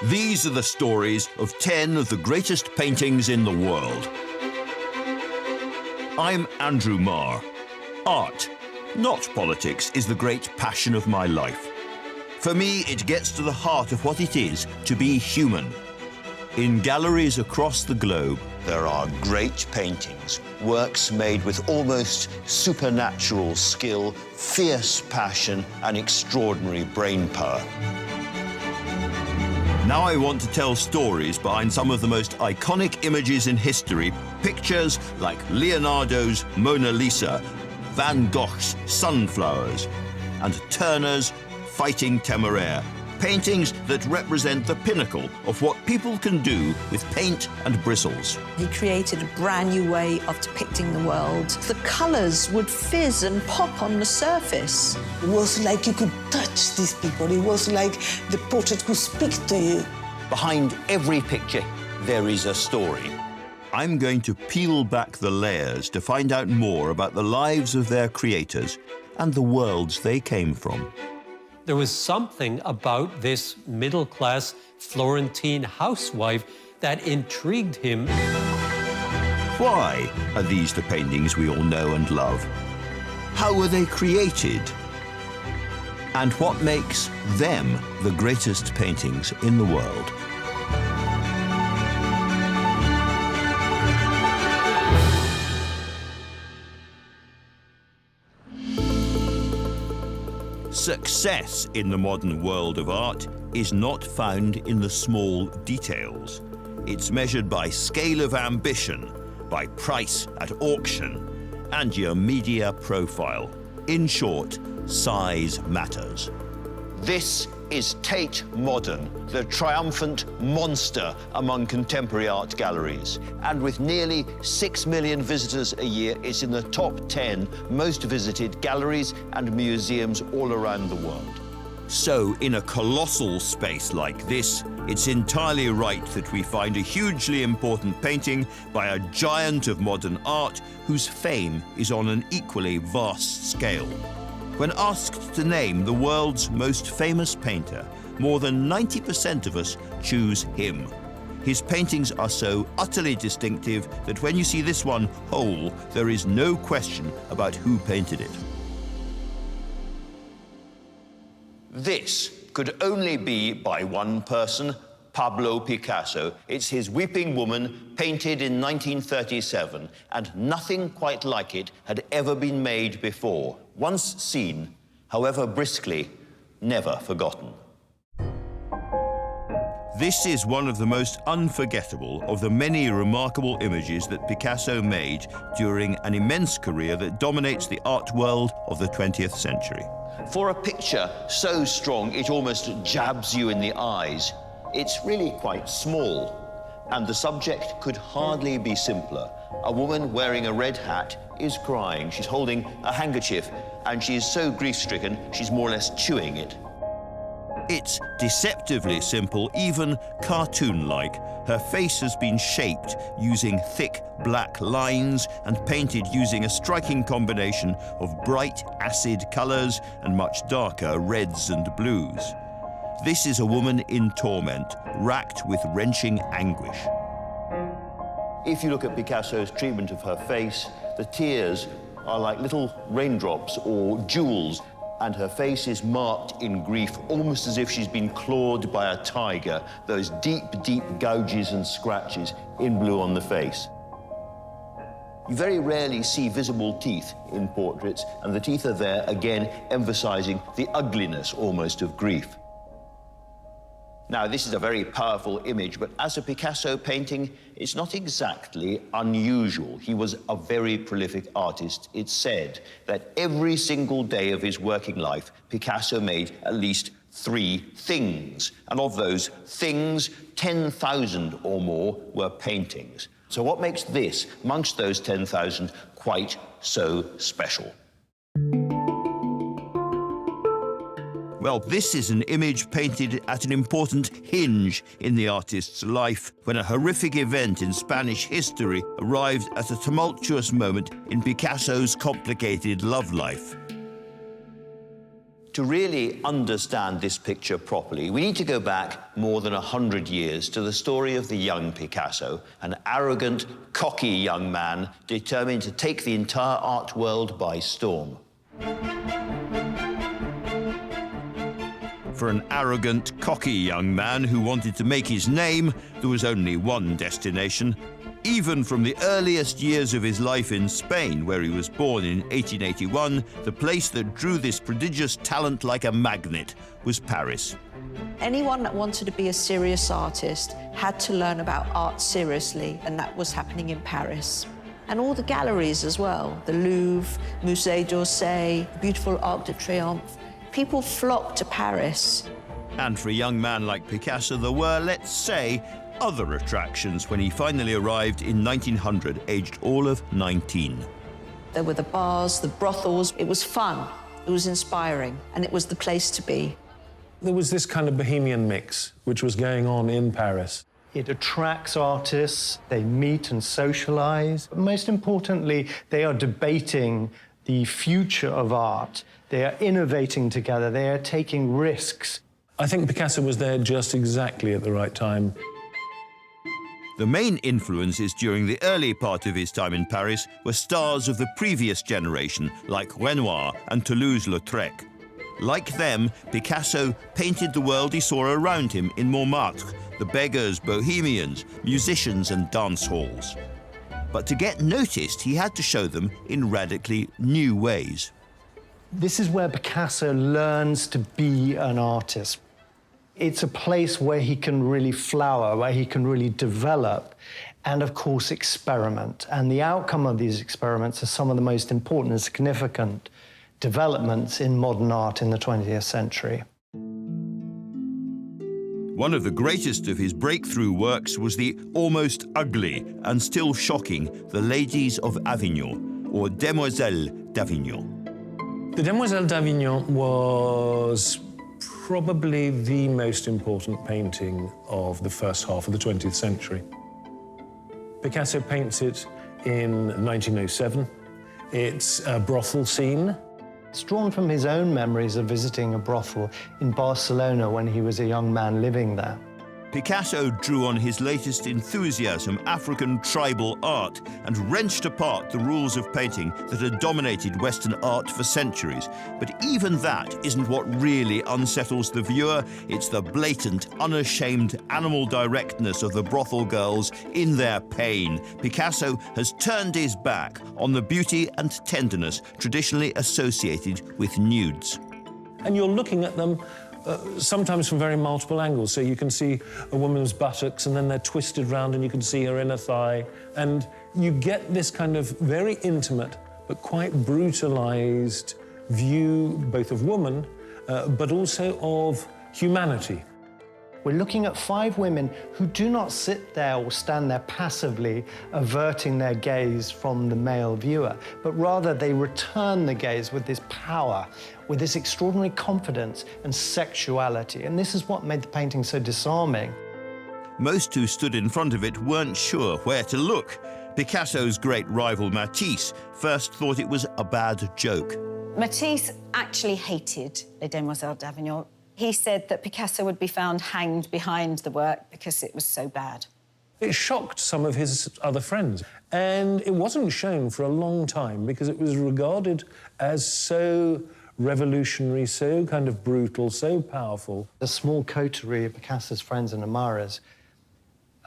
These are the stories of 10 of the greatest paintings in the world. I'm Andrew Maar. Art, not politics, is the great passion of my life. For me, it gets to the heart of what it is to be human. In galleries across the globe, there are great paintings, works made with almost supernatural skill, fierce passion, and extraordinary brain power. Now I want to tell stories behind some of the most iconic images in history, pictures like Leonardo's Mona Lisa, Van Gogh's Sunflowers, and Turner's Fighting Temeraire, paintings that represent the pinnacle of what people can do with paint and bristles. He created a brand new way of depicting the world. The colours would fizz and pop on the surface. It was like you could touch these people. It was like the portrait could speak to you. Behind every picture, there is a story. I'm going to peel back the layers to find out more about the lives of their creators and the worlds they came from. There was something about this middle-class Florentine housewife that intrigued him. Why are these the paintings we all know and love? How were they created? And what makes them the greatest paintings in the world? Success in the modern world of art is not found in the small details. It's measured by scale of ambition, by price at auction, and your media profile. In short, size matters. This is Tate Modern, the triumphant monster among contemporary art galleries. And with nearly 6 million visitors a year, it's in the top 10 most visited galleries and museums all around the world. So, in a colossal space like this, it's entirely right that we find a hugely important painting by a giant of modern art whose fame is on an equally vast scale. When asked to name the world's most famous painter, more than 90% of us choose him. His paintings are so utterly distinctive that when you see this one whole, there is no question about who painted it. This could only be by one person, Pablo Picasso. It's his Weeping Woman, painted in 1937, and nothing quite like it had ever been made before. Once seen, however briskly, never forgotten. This is one of the most unforgettable of the many remarkable images that Picasso made during an immense career that dominates the art world of the 20th century. For a picture so strong it almost jabs you in the eyes, it's really quite small, and the subject could hardly be simpler. A woman wearing a red hat is crying. She's holding a handkerchief, and she is so grief-stricken, she's more or less chewing it. It's deceptively simple, even cartoon-like. Her face has been shaped using thick black lines and painted using a striking combination of bright acid colors and much darker reds and blues. This is a woman in torment, racked with wrenching anguish. If you look at Picasso's treatment of her face, the tears are like little raindrops or jewels, and her face is marked in grief, almost as if she's been clawed by a tiger, those deep, deep gouges and scratches in blue on the face. You very rarely see visible teeth in portraits, and the teeth are there, again, emphasizing the ugliness almost of grief. Now, this is a very powerful image, but as a Picasso painting, it's not exactly unusual. He was a very prolific artist. It's said that every single day of his working life, Picasso made at least 3 things. And of those things, 10,000 or more were paintings. So what makes this, amongst those 10,000, quite so special? Well, this is an image painted at an important hinge in the artist's life, when a horrific event in Spanish history arrived at a tumultuous moment in Picasso's complicated love life. To really understand this picture properly, we need to go back more than 100 years to the story of the young Picasso, an arrogant, cocky young man determined to take the entire art world by storm. For an arrogant, cocky young man who wanted to make his name, there was only one destination. Even from the earliest years of his life in Spain, where he was born in 1881, the place that drew this prodigious talent like a magnet was Paris. Anyone that wanted to be a serious artist had to learn about art seriously, and that was happening in Paris. And all the galleries as well, the Louvre, Musée d'Orsay, beautiful Arc de Triomphe. People flocked to Paris. And for a young man like Picasso, there were, let's say, other attractions when he finally arrived in 1900, aged all of 19. There were the bars, the brothels. It was fun, it was inspiring, and it was the place to be. There was this kind of bohemian mix which was going on in Paris. It attracts artists, they meet and socialize. But most importantly, they are debating the future of art. They are innovating together, they are taking risks. I think Picasso was there just exactly at the right time. The main influences during the early part of his time in Paris were stars of the previous generation, like Renoir and Toulouse-Lautrec. Like them, Picasso painted the world he saw around him in Montmartre, the beggars, bohemians, musicians and dance halls. But to get noticed, he had to show them in radically new ways. This is where Picasso learns to be an artist. It's a place where he can really flower, where he can really develop, and of course experiment. And the outcome of these experiments are some of the most important and significant developments in modern art in the 20th century. One of the greatest of his breakthrough works was the almost ugly and still shocking The Ladies of Avignon, or Demoiselles d'Avignon. The Demoiselles d'Avignon was probably the most important painting of the first half of the 20th century. Picasso paints it in 1907. It's a brothel scene. It's drawn from his own memories of visiting a brothel in Barcelona when he was a young man living there. Picasso drew on his latest enthusiasm, African tribal art, and wrenched apart the rules of painting that had dominated Western art for centuries. But even that isn't what really unsettles the viewer. It's the blatant, unashamed animal directness of the brothel girls in their pain. Picasso has turned his back on the beauty and tenderness traditionally associated with nudes. And you're looking at them sometimes from very multiple angles. So you can see a woman's buttocks and then they're twisted round and you can see her inner thigh. And you get this kind of very intimate but quite brutalized view both of woman but also of humanity. We're looking at 5 women who do not sit there or stand there passively averting their gaze from the male viewer, but rather they return the gaze with this power, with this extraordinary confidence and sexuality. And this is what made the painting so disarming. Most who stood in front of it weren't sure where to look. Picasso's great rival Matisse first thought it was a bad joke. Matisse actually hated Les Demoiselles d'Avignon. He said that Picasso would be found hanged behind the work because it was so bad. It shocked some of his other friends. And it wasn't shown for a long time because it was regarded as so revolutionary, so kind of brutal, so powerful. The small coterie of Picasso's friends and admirers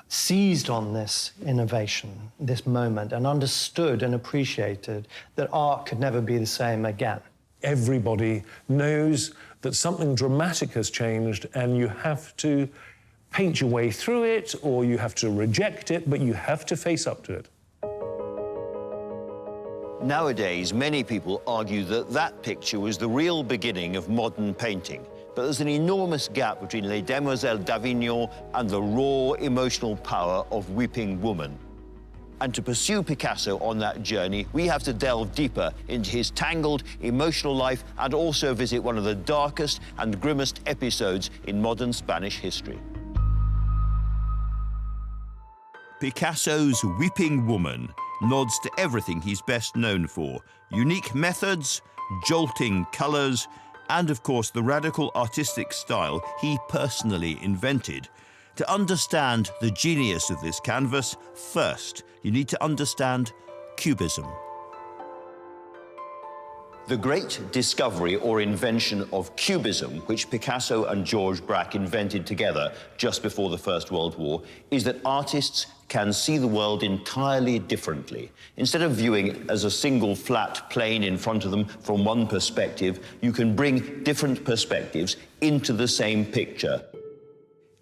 seized on this innovation, this moment, and understood and appreciated that art could never be the same again. Everybody knows that something dramatic has changed and you have to paint your way through it or you have to reject it, but you have to face up to it. Nowadays, many people argue that that picture was the real beginning of modern painting. But there's an enormous gap between Les Demoiselles d'Avignon and the raw emotional power of Weeping Woman. And to pursue Picasso on that journey, we have to delve deeper into his tangled emotional life and also visit one of the darkest and grimmest episodes in modern Spanish history. Picasso's Weeping Woman nods to everything he's best known for: unique methods, jolting colors, and of course the radical artistic style he personally invented. To understand the genius of this canvas, first you need to understand Cubism. The great discovery or invention of Cubism, which Picasso and Georges Braque invented together just before the First World War, is that artists can see the world entirely differently. Instead of viewing it as a single flat plane in front of them from one perspective, you can bring different perspectives into the same picture.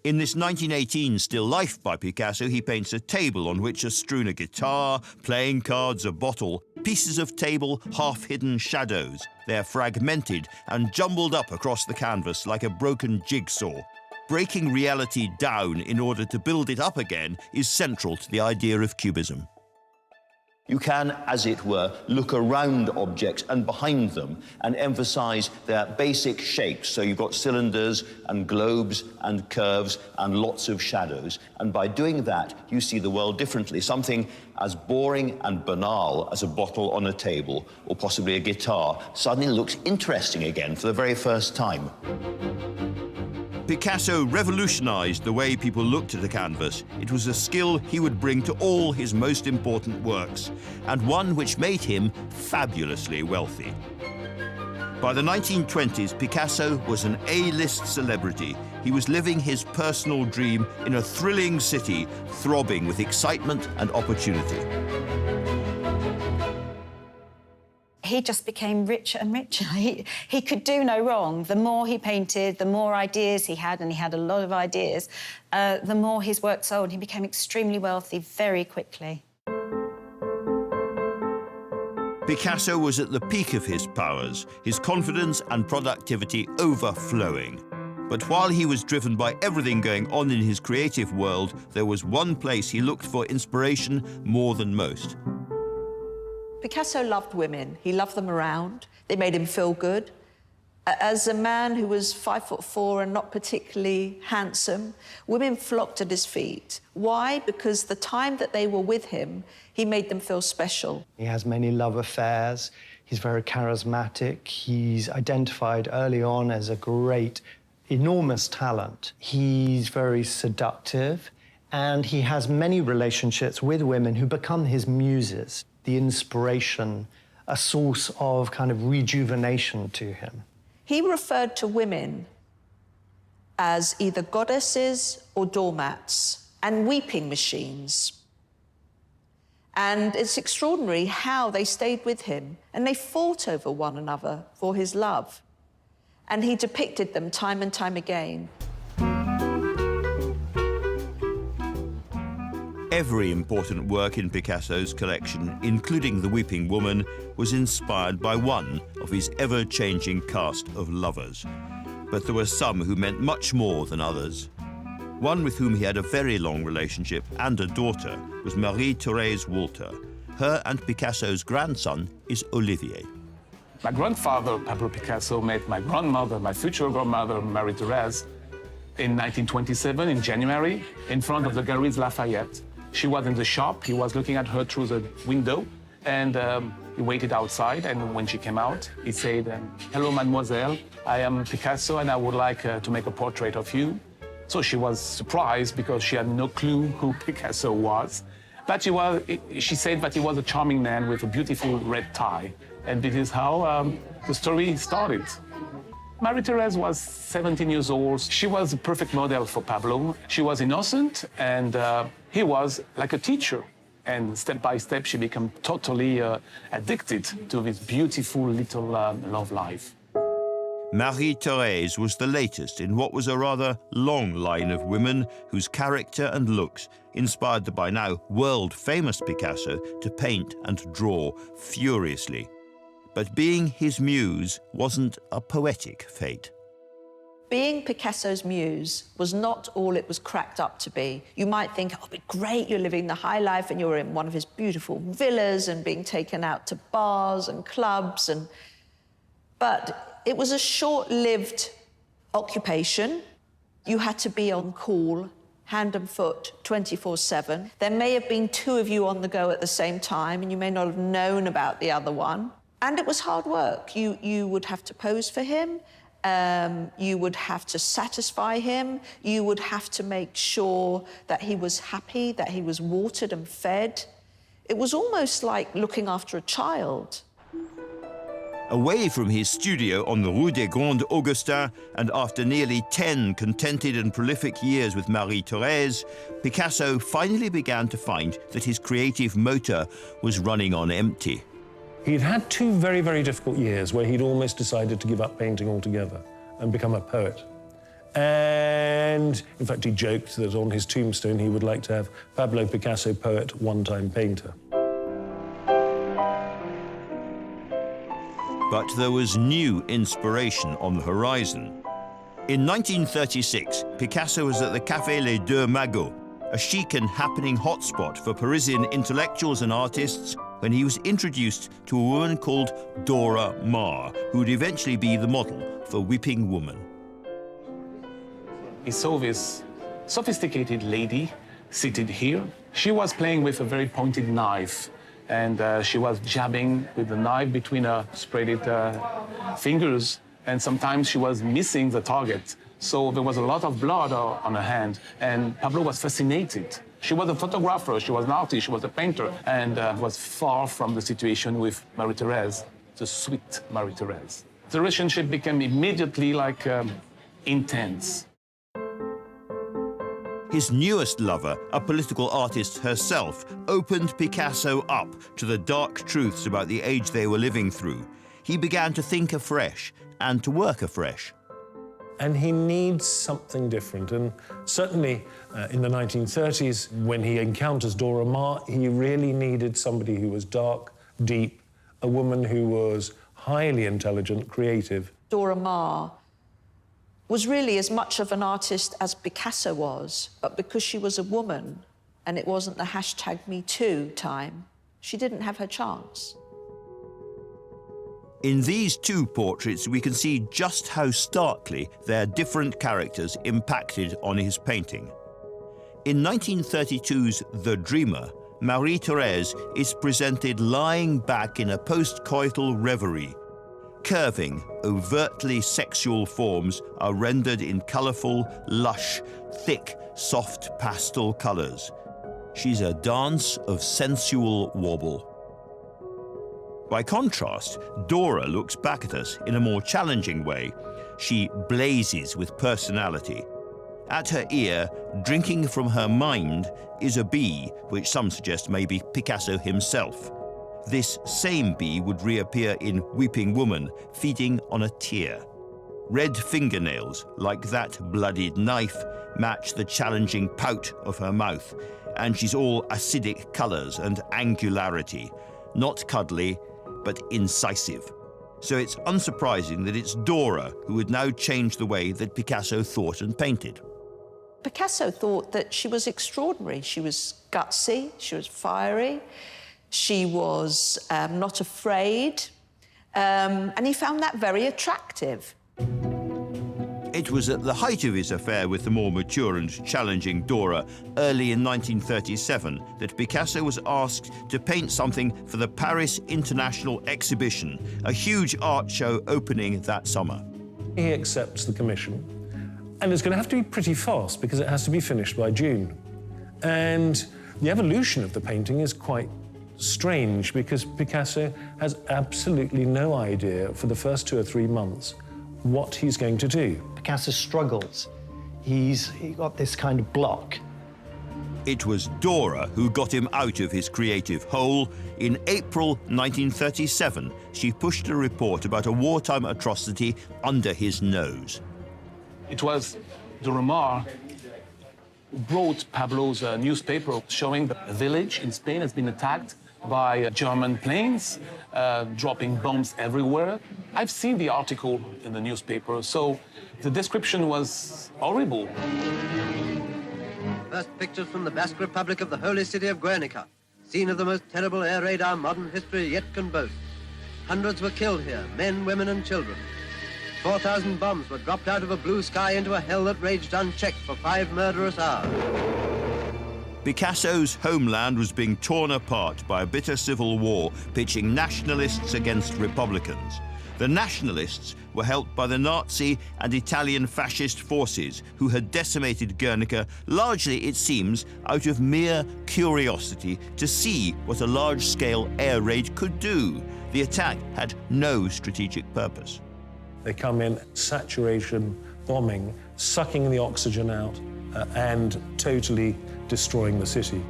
In this 1918 still life by Picasso, he paints a table on which are strewn a guitar, playing cards, a bottle, pieces of table, half-hidden shadows. They're fragmented and jumbled up across the canvas like a broken jigsaw. Breaking reality down in order to build it up again is central to the idea of Cubism. You can, as it were, look around objects and behind them and emphasize their basic shapes. So you've got cylinders and globes and curves and lots of shadows. And by doing that, you see the world differently. Something as boring and banal as a bottle on a table or possibly a guitar suddenly looks interesting again for the very first time. Picasso revolutionized the way people looked at a canvas. It was a skill he would bring to all his most important works, and one which made him fabulously wealthy. By the 1920s, Picasso was an A-list celebrity. He was living his personal dream in a thrilling city, throbbing with excitement and opportunity. He just became richer and richer. He could do no wrong. The more he painted, the more ideas he had, and he had a lot of ideas, the more his work sold. He became extremely wealthy very quickly. Picasso was at the peak of his powers, his confidence and productivity overflowing. But while he was driven by everything going on in his creative world, there was one place he looked for inspiration more than most. Picasso loved women. He loved them around. They made him feel good. As a man who was 5'4" and not particularly handsome, women flocked at his feet. Why? Because the time that they were with him, he made them feel special. He has many love affairs. He's very charismatic. He's identified early on as a great, enormous talent. He's very seductive, and he has many relationships with women who become his muses. The inspiration, a source of kind of rejuvenation to him. He referred to women as either goddesses or doormats and weeping machines. And it's extraordinary how they stayed with him, and they fought over one another for his love. And he depicted them time and time again. Every important work in Picasso's collection, including The Weeping Woman, was inspired by one of his ever-changing cast of lovers. But there were some who meant much more than others. One with whom he had a very long relationship and a daughter was Marie-Thérèse Walter. Her and Picasso's grandson is Olivier. My grandfather, Pablo Picasso, met my grandmother, my future grandmother, Marie-Thérèse, in 1927, in January, in front of the Galeries Lafayette. She was in the shop. He was looking at her through the window, and he waited outside. And when she came out, he said, "Hello, mademoiselle. I am Picasso, and I would like to make a portrait of you." So she was surprised because she had no clue who Picasso was. But she said that he was a charming man with a beautiful red tie. And this is how the story started. Marie-Thérèse was 17 years old. She was a perfect model for Pablo. She was innocent, and he was like a teacher. And step by step, she became totally addicted to this beautiful little love life. Marie-Thérèse was the latest in what was a rather long line of women whose character and looks inspired the by now world-famous Picasso to paint and draw furiously. But being his muse wasn't a poetic fate. Being Picasso's muse was not all it was cracked up to be. You might think, oh, it'd be great, you're living the high life and you're in one of his beautiful villas and being taken out to bars and clubs. But it was a short-lived occupation. You had to be on call, hand and foot, 24/7. There may have been two of you on the go at the same time, and you may not have known about the other one. And it was hard work. You would have to pose for him, You would have to satisfy him. You would have to make sure that he was happy, that he was watered and fed. It was almost like looking after a child. Away from his studio on the Rue des Grands Augustins, and after nearly 10 contented and prolific years with Marie-Thérèse, Picasso finally began to find that his creative motor was running on empty. He'd had 2 very, very difficult years where he'd almost decided to give up painting altogether and become a poet. And, in fact, he joked that on his tombstone he would like to have Pablo Picasso, poet, one-time painter. But there was new inspiration on the horizon. In 1936, Picasso was at the Café Les Deux Magots, a chic and happening hotspot for Parisian intellectuals and artists, when he was introduced to a woman called Dora Maar, who would eventually be the model for Weeping Woman. He saw this sophisticated lady seated here. She was playing with a very pointed knife, and she was jabbing with the knife between her spreaded fingers, and sometimes she was missing the target. So there was a lot of blood on her hand, and Pablo was fascinated. She was a photographer, she was an artist, she was a painter, and was far from the situation with Marie-Thérèse, the sweet Marie-Thérèse. The relationship became immediately like intense. His newest lover, a political artist herself, opened Picasso up to the dark truths about the age they were living through. He began to think afresh and to work afresh. And he needs something different. And certainly in the 1930s, when he encounters Dora Maar, he really needed somebody who was dark, deep, a woman who was highly intelligent, creative. Dora Maar was really as much of an artist as Picasso was, but because she was a woman and it wasn't the #MeToo time, she didn't have her chance. In these 2 portraits, we can see just how starkly their different characters impacted on his painting. In 1932's The Dreamer, Marie-Thérèse is presented lying back in a post-coital reverie. Curving, overtly sexual forms are rendered in colourful, lush, thick, soft pastel colours. She's a dance of sensual wobble. By contrast, Dora looks back at us in a more challenging way. She blazes with personality. At her ear, drinking from her mind, is a bee, which some suggest may be Picasso himself. This same bee would reappear in Weeping Woman, feeding on a tear. Red fingernails, like that bloodied knife, match the challenging pout of her mouth, and she's all acidic colours and angularity, not cuddly, but incisive. So it's unsurprising that it's Dora who would now change the way that Picasso thought and painted. Picasso thought that she was extraordinary. She was gutsy, she was fiery, she was not afraid, and he found that very attractive. It was at the height of his affair with the more mature and challenging Dora, early in 1937, that Picasso was asked to paint something for the Paris International Exhibition, a huge art show opening that summer. He accepts the commission, and it's going to have to be pretty fast because it has to be finished by June. And the evolution of the painting is quite strange because Picasso has absolutely no idea for the first 2 or 3 months what he's going to do. Picasso struggles. He got this kind of block. It was Dora who got him out of his creative hole. In April 1937, she pushed a report about a wartime atrocity under his nose. It was Dora Maar who brought Pablo's newspaper showing that a village in Spain has been attacked by German planes, dropping bombs everywhere. I've seen the article in the newspaper, so the description was horrible. First pictures from the Basque Republic of the holy city of Guernica, scene of the most terrible air raid our modern history yet can boast. Hundreds were killed here, men, women, and children. 4,000 bombs were dropped out of a blue sky into a hell that raged unchecked for 5 murderous hours. Picasso's homeland was being torn apart by a bitter civil war, pitching nationalists against Republicans. The nationalists were helped by the Nazi and Italian fascist forces who had decimated Guernica, largely, it seems, out of mere curiosity to see what a large-scale air raid could do. The attack had no strategic purpose. They come in, saturation, bombing, sucking the oxygen out, and totally destroying the city.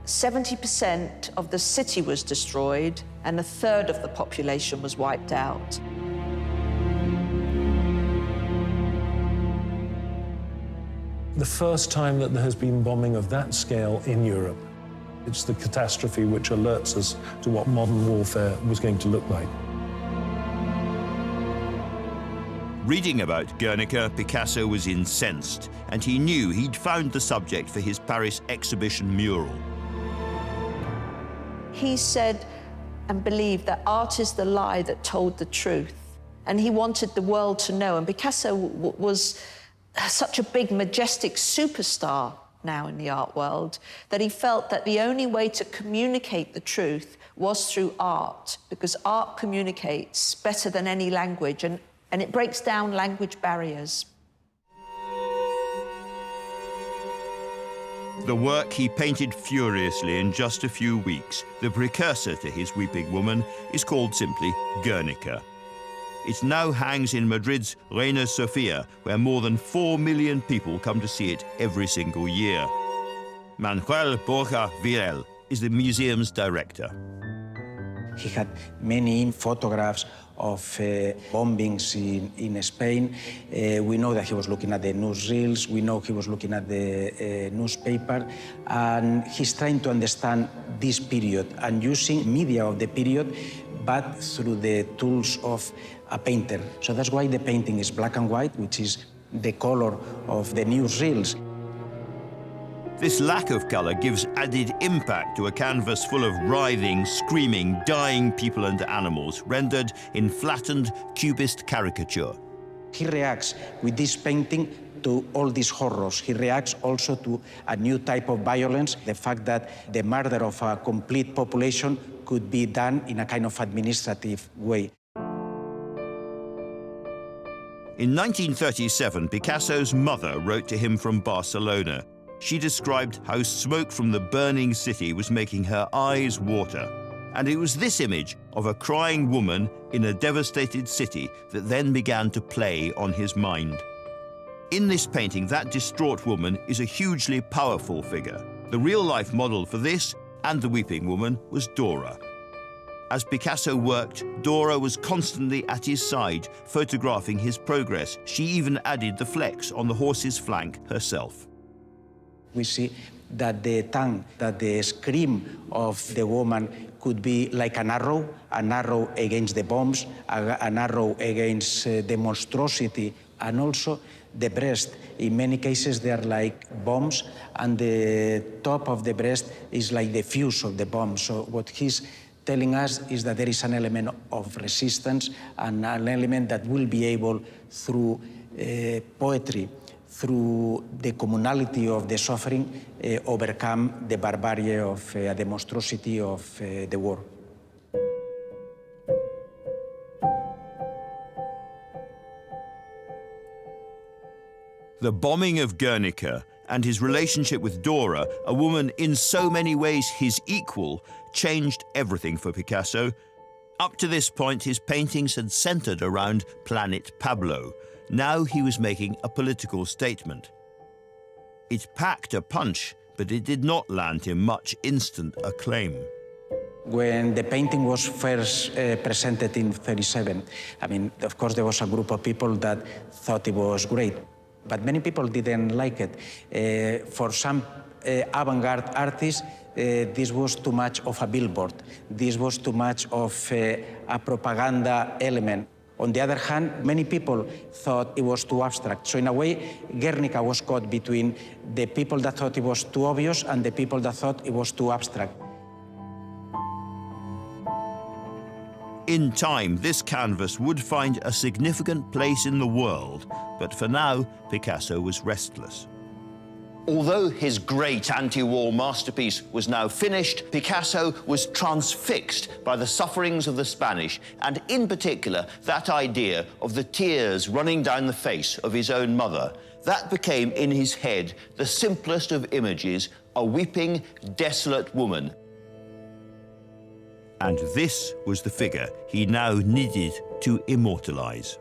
70% of the city was destroyed, and a third of the population was wiped out. The first time that there has been bombing of that scale in Europe. It's the catastrophe which alerts us to what modern warfare was going to look like. Reading about Guernica, Picasso was incensed, and he knew he'd found the subject for his Paris exhibition mural. He said and believed that art is the lie that told the truth, and he wanted the world to know. And Picasso was such a big, majestic superstar now in the art world that he felt that the only way to communicate the truth was through art, because art communicates better than any language, and it breaks down language barriers. The work he painted furiously in just a few weeks, the precursor to his Weeping Woman, is called simply Guernica. It now hangs in Madrid's Reina Sofia, where more than 4 million people come to see it every single year. Manuel Borja Virel is the museum's director. He had many photographs of bombings in Spain. We know that he was looking at the newsreels. We know he was looking at the newspaper. And he's trying to understand this period and using media of the period, but through the tools of a painter. So that's why the painting is black and white, which is the color of the newsreels. This lack of colour gives added impact to a canvas full of writhing, screaming, dying people and animals, rendered in flattened, cubist caricature. He reacts with this painting to all these horrors. He reacts also to a new type of violence, the fact that the murder of a complete population could be done in a kind of administrative way. In 1937, Picasso's mother wrote to him from Barcelona. She described how smoke from the burning city was making her eyes water. And it was this image of a crying woman in a devastated city that then began to play on his mind. In this painting, that distraught woman is a hugely powerful figure. The real-life model for this and the Weeping Woman was Dora. As Picasso worked, Dora was constantly at his side, photographing his progress. She even added the flex on the horse's flank herself. We see that the tongue, that the scream of the woman could be like an arrow against the bombs, an arrow against the monstrosity, and also the breast. In many cases, they are like bombs, and the top of the breast is like the fuse of the bomb. So what he's telling us is that there is an element of resistance and an element that will be able, through poetry, through the communality of the suffering, overcome the barbarity of the monstrosity of the war. The bombing of Guernica and his relationship with Dora, a woman in so many ways his equal, changed everything for Picasso. Up to this point, his paintings had centered around Planet Pablo. Now he was making a political statement. It packed a punch, but it did not land him much instant acclaim. When the painting was first presented in 1937, I mean, of course, there was a group of people that thought it was great, but many people didn't like it. For some avant-garde artists, this was too much of a billboard. This was too much of a propaganda element. On the other hand, many people thought it was too abstract. So in a way, Guernica was caught between the people that thought it was too obvious and the people that thought it was too abstract. In time, this canvas would find a significant place in the world, but for now, Picasso was restless. Although his great anti-war masterpiece was now finished, Picasso was transfixed by the sufferings of the Spanish, and in particular, that idea of the tears running down the face of his own mother. That became in his head the simplest of images, a weeping, desolate woman. And this was the figure he now needed to immortalize.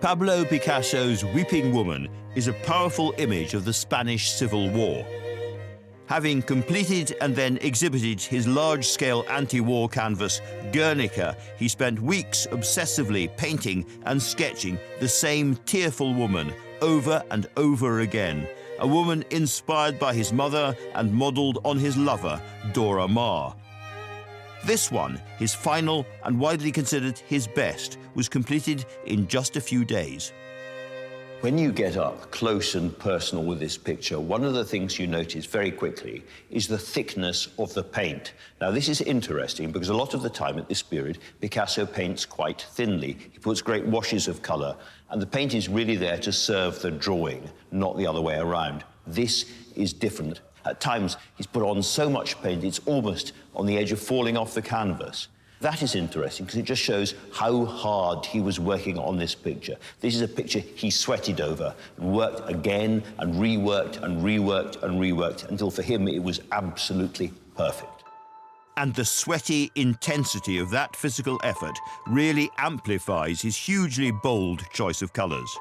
Pablo Picasso's Weeping Woman is a powerful image of the Spanish Civil War. Having completed and then exhibited his large-scale anti-war canvas, Guernica, he spent weeks obsessively painting and sketching the same tearful woman over and over again, a woman inspired by his mother and modelled on his lover, Dora Maar. This one, his final and widely considered his best, was completed in just a few days. When you get up close and personal with this picture, one of the things you notice very quickly is the thickness of the paint. Now, this is interesting because a lot of the time at this period, Picasso paints quite thinly. He puts great washes of colour, and the paint is really there to serve the drawing, not the other way around. This is different. At times, he's put on so much paint, it's almost on the edge of falling off the canvas. That is interesting because it just shows how hard he was working on this picture. This is a picture he sweated over and worked again and reworked and reworked and reworked until for him it was absolutely perfect. And the sweaty intensity of that physical effort really amplifies his hugely bold choice of colours.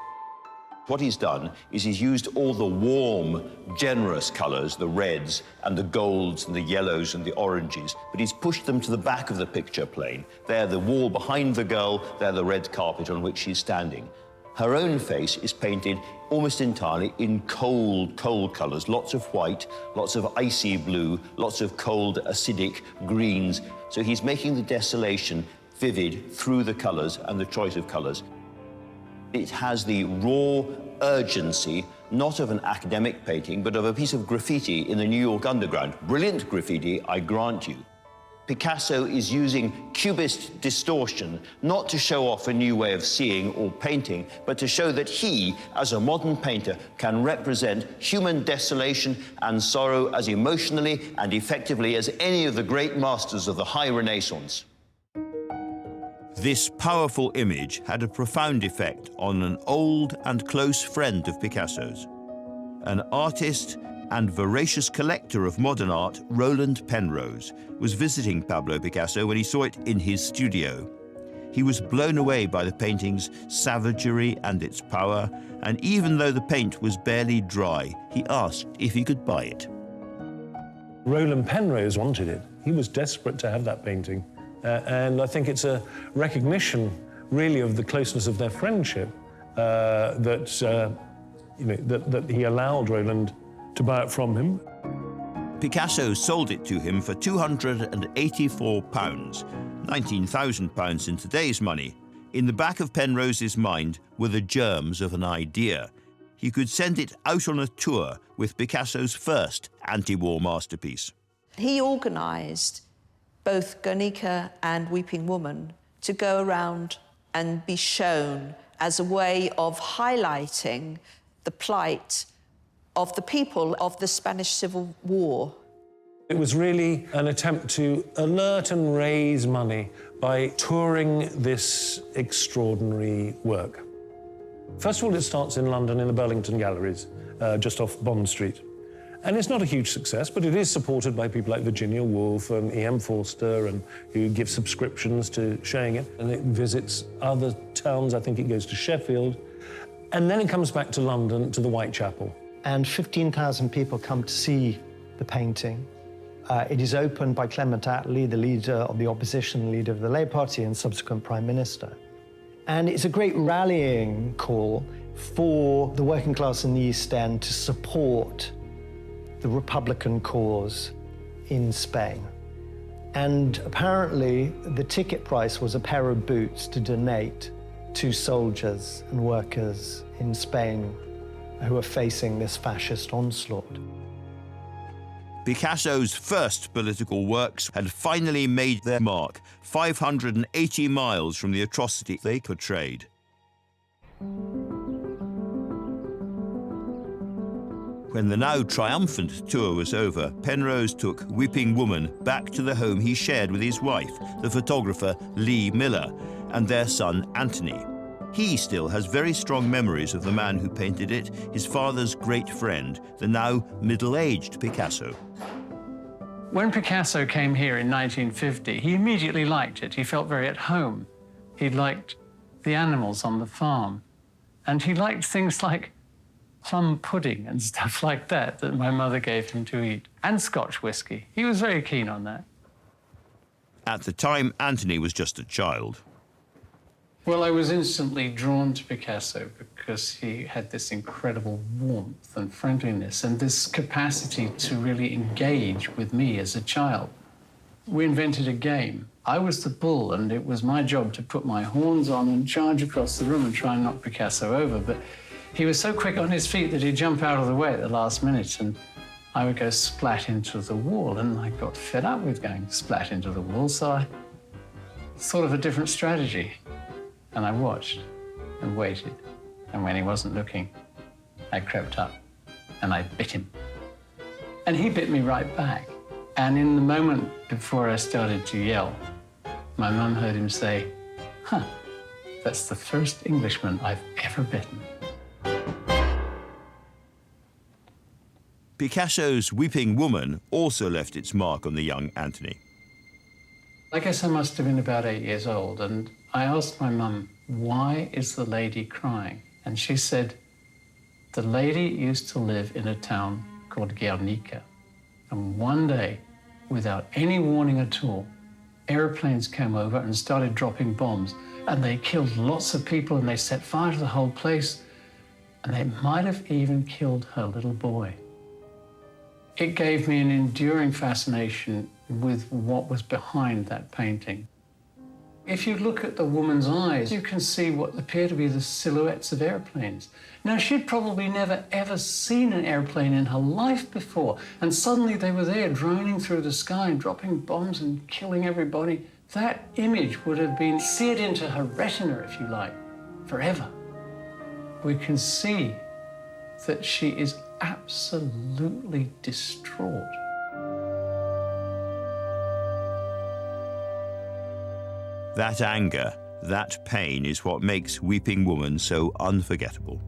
What he's done is he's used all the warm, generous colours, the reds and the golds and the yellows and the oranges, but he's pushed them to the back of the picture plane. They're the wall behind the girl, they're the red carpet on which she's standing. Her own face is painted almost entirely in cold, cold colours, lots of white, lots of icy blue, lots of cold, acidic greens. So he's making the desolation vivid through the colours and the choice of colours. It has the raw urgency, not of an academic painting, but of a piece of graffiti in the New York Underground. Brilliant graffiti, I grant you. Picasso is using cubist distortion, not to show off a new way of seeing or painting, but to show that he, as a modern painter, can represent human desolation and sorrow as emotionally and effectively as any of the great masters of the High Renaissance. This powerful image had a profound effect on an old and close friend of Picasso's. An artist and voracious collector of modern art, Roland Penrose, was visiting Pablo Picasso when he saw it in his studio. He was blown away by the painting's savagery and its power, and even though the paint was barely dry, he asked if he could buy it. Roland Penrose wanted it. He was desperate to have that painting. And I think it's a recognition, really, of the closeness of their friendship that he allowed Roland to buy it from him. Picasso sold it to him for £284, £19,000 in today's money. In the back of Penrose's mind were the germs of an idea. He could send it out on a tour with Picasso's first anti-war masterpiece. He organised both Guernica and Weeping Woman to go around and be shown as a way of highlighting the plight of the people of the Spanish Civil War. It was really an attempt to alert and raise money by touring this extraordinary work. First of all, it starts in London in the Burlington Galleries, just off Bond Street. And it's not a huge success, but it is supported by people like Virginia Woolf and E.M. Forster, and who give subscriptions to showing it. And it visits other towns. I think it goes to Sheffield. And then it comes back to London, to the Whitechapel. And 15,000 people come to see the painting. It is opened by Clement Attlee, the leader of the opposition, leader of the Labour Party and subsequent Prime Minister. And it's a great rallying call for the working class in the East End to support the Republican cause in Spain. And apparently, the ticket price was a pair of boots to donate to soldiers and workers in Spain who are facing this fascist onslaught. Picasso's first political works had finally made their mark, 580 miles from the atrocity they portrayed. When the now triumphant tour was over, Penrose took Weeping Woman back to the home he shared with his wife, the photographer Lee Miller, and their son Anthony. He still has very strong memories of the man who painted it, his father's great friend, the now middle-aged Picasso. When Picasso came here in 1950, he immediately liked it. He felt very at home. He liked the animals on the farm. And he liked things like plum pudding and stuff like that my mother gave him to eat, and Scotch whiskey. He was very keen on that. At the time, Anthony was just a child. Well, I was instantly drawn to Picasso because he had this incredible warmth and friendliness and this capacity to really engage with me as a child. We invented a game. I was the bull, and it was my job to put my horns on and charge across the room and try and knock Picasso over. But he was so quick on his feet that he'd jump out of the way at the last minute, and I would go splat into the wall, and I got fed up with going splat into the wall, so I thought of a different strategy. And I watched and waited, and when he wasn't looking, I crept up and I bit him. And he bit me right back. And in the moment before I started to yell, my mum heard him say, "Huh, that's the first Englishman I've ever bitten." Picasso's Weeping Woman also left its mark on the young Anthony. I guess I must have been about 8 years old, and I asked my mum, "Why is the lady crying?" And she said, "The lady used to live in a town called Guernica. And one day, without any warning at all, airplanes came over and started dropping bombs, and they killed lots of people, and they set fire to the whole place, and they might have even killed her little boy." It gave me an enduring fascination with what was behind that painting. If you look at the woman's eyes, you can see what appear to be the silhouettes of airplanes. Now, she'd probably never, ever seen an airplane in her life before, and suddenly they were there droning through the sky and dropping bombs and killing everybody. That image would have been seared into her retina, if you like, forever. We can see that she is absolutely distraught. That anger, that pain is what makes Weeping Woman so unforgettable.